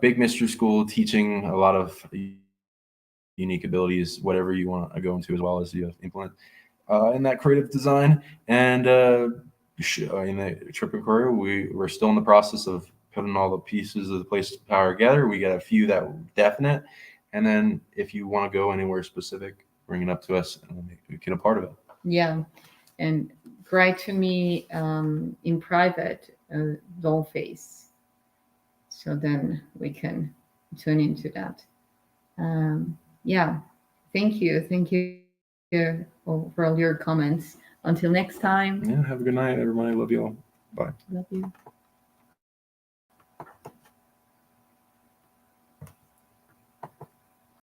Big mystery school teaching a lot of unique abilities, whatever you want to go into, as well as you implement in that creative design. And in the trip inquiry, we're still in the process of putting all the pieces of the place of power together. We got a few that were definite. And then if you want to go anywhere specific, bring it up to us and we'll get a part of it. Yeah. And write to me in private, doll face. So then we can tune into that. Thank you. Thank you for all your comments. Until next time. Yeah, have a good night, everybody. Love you all. Bye. Love you.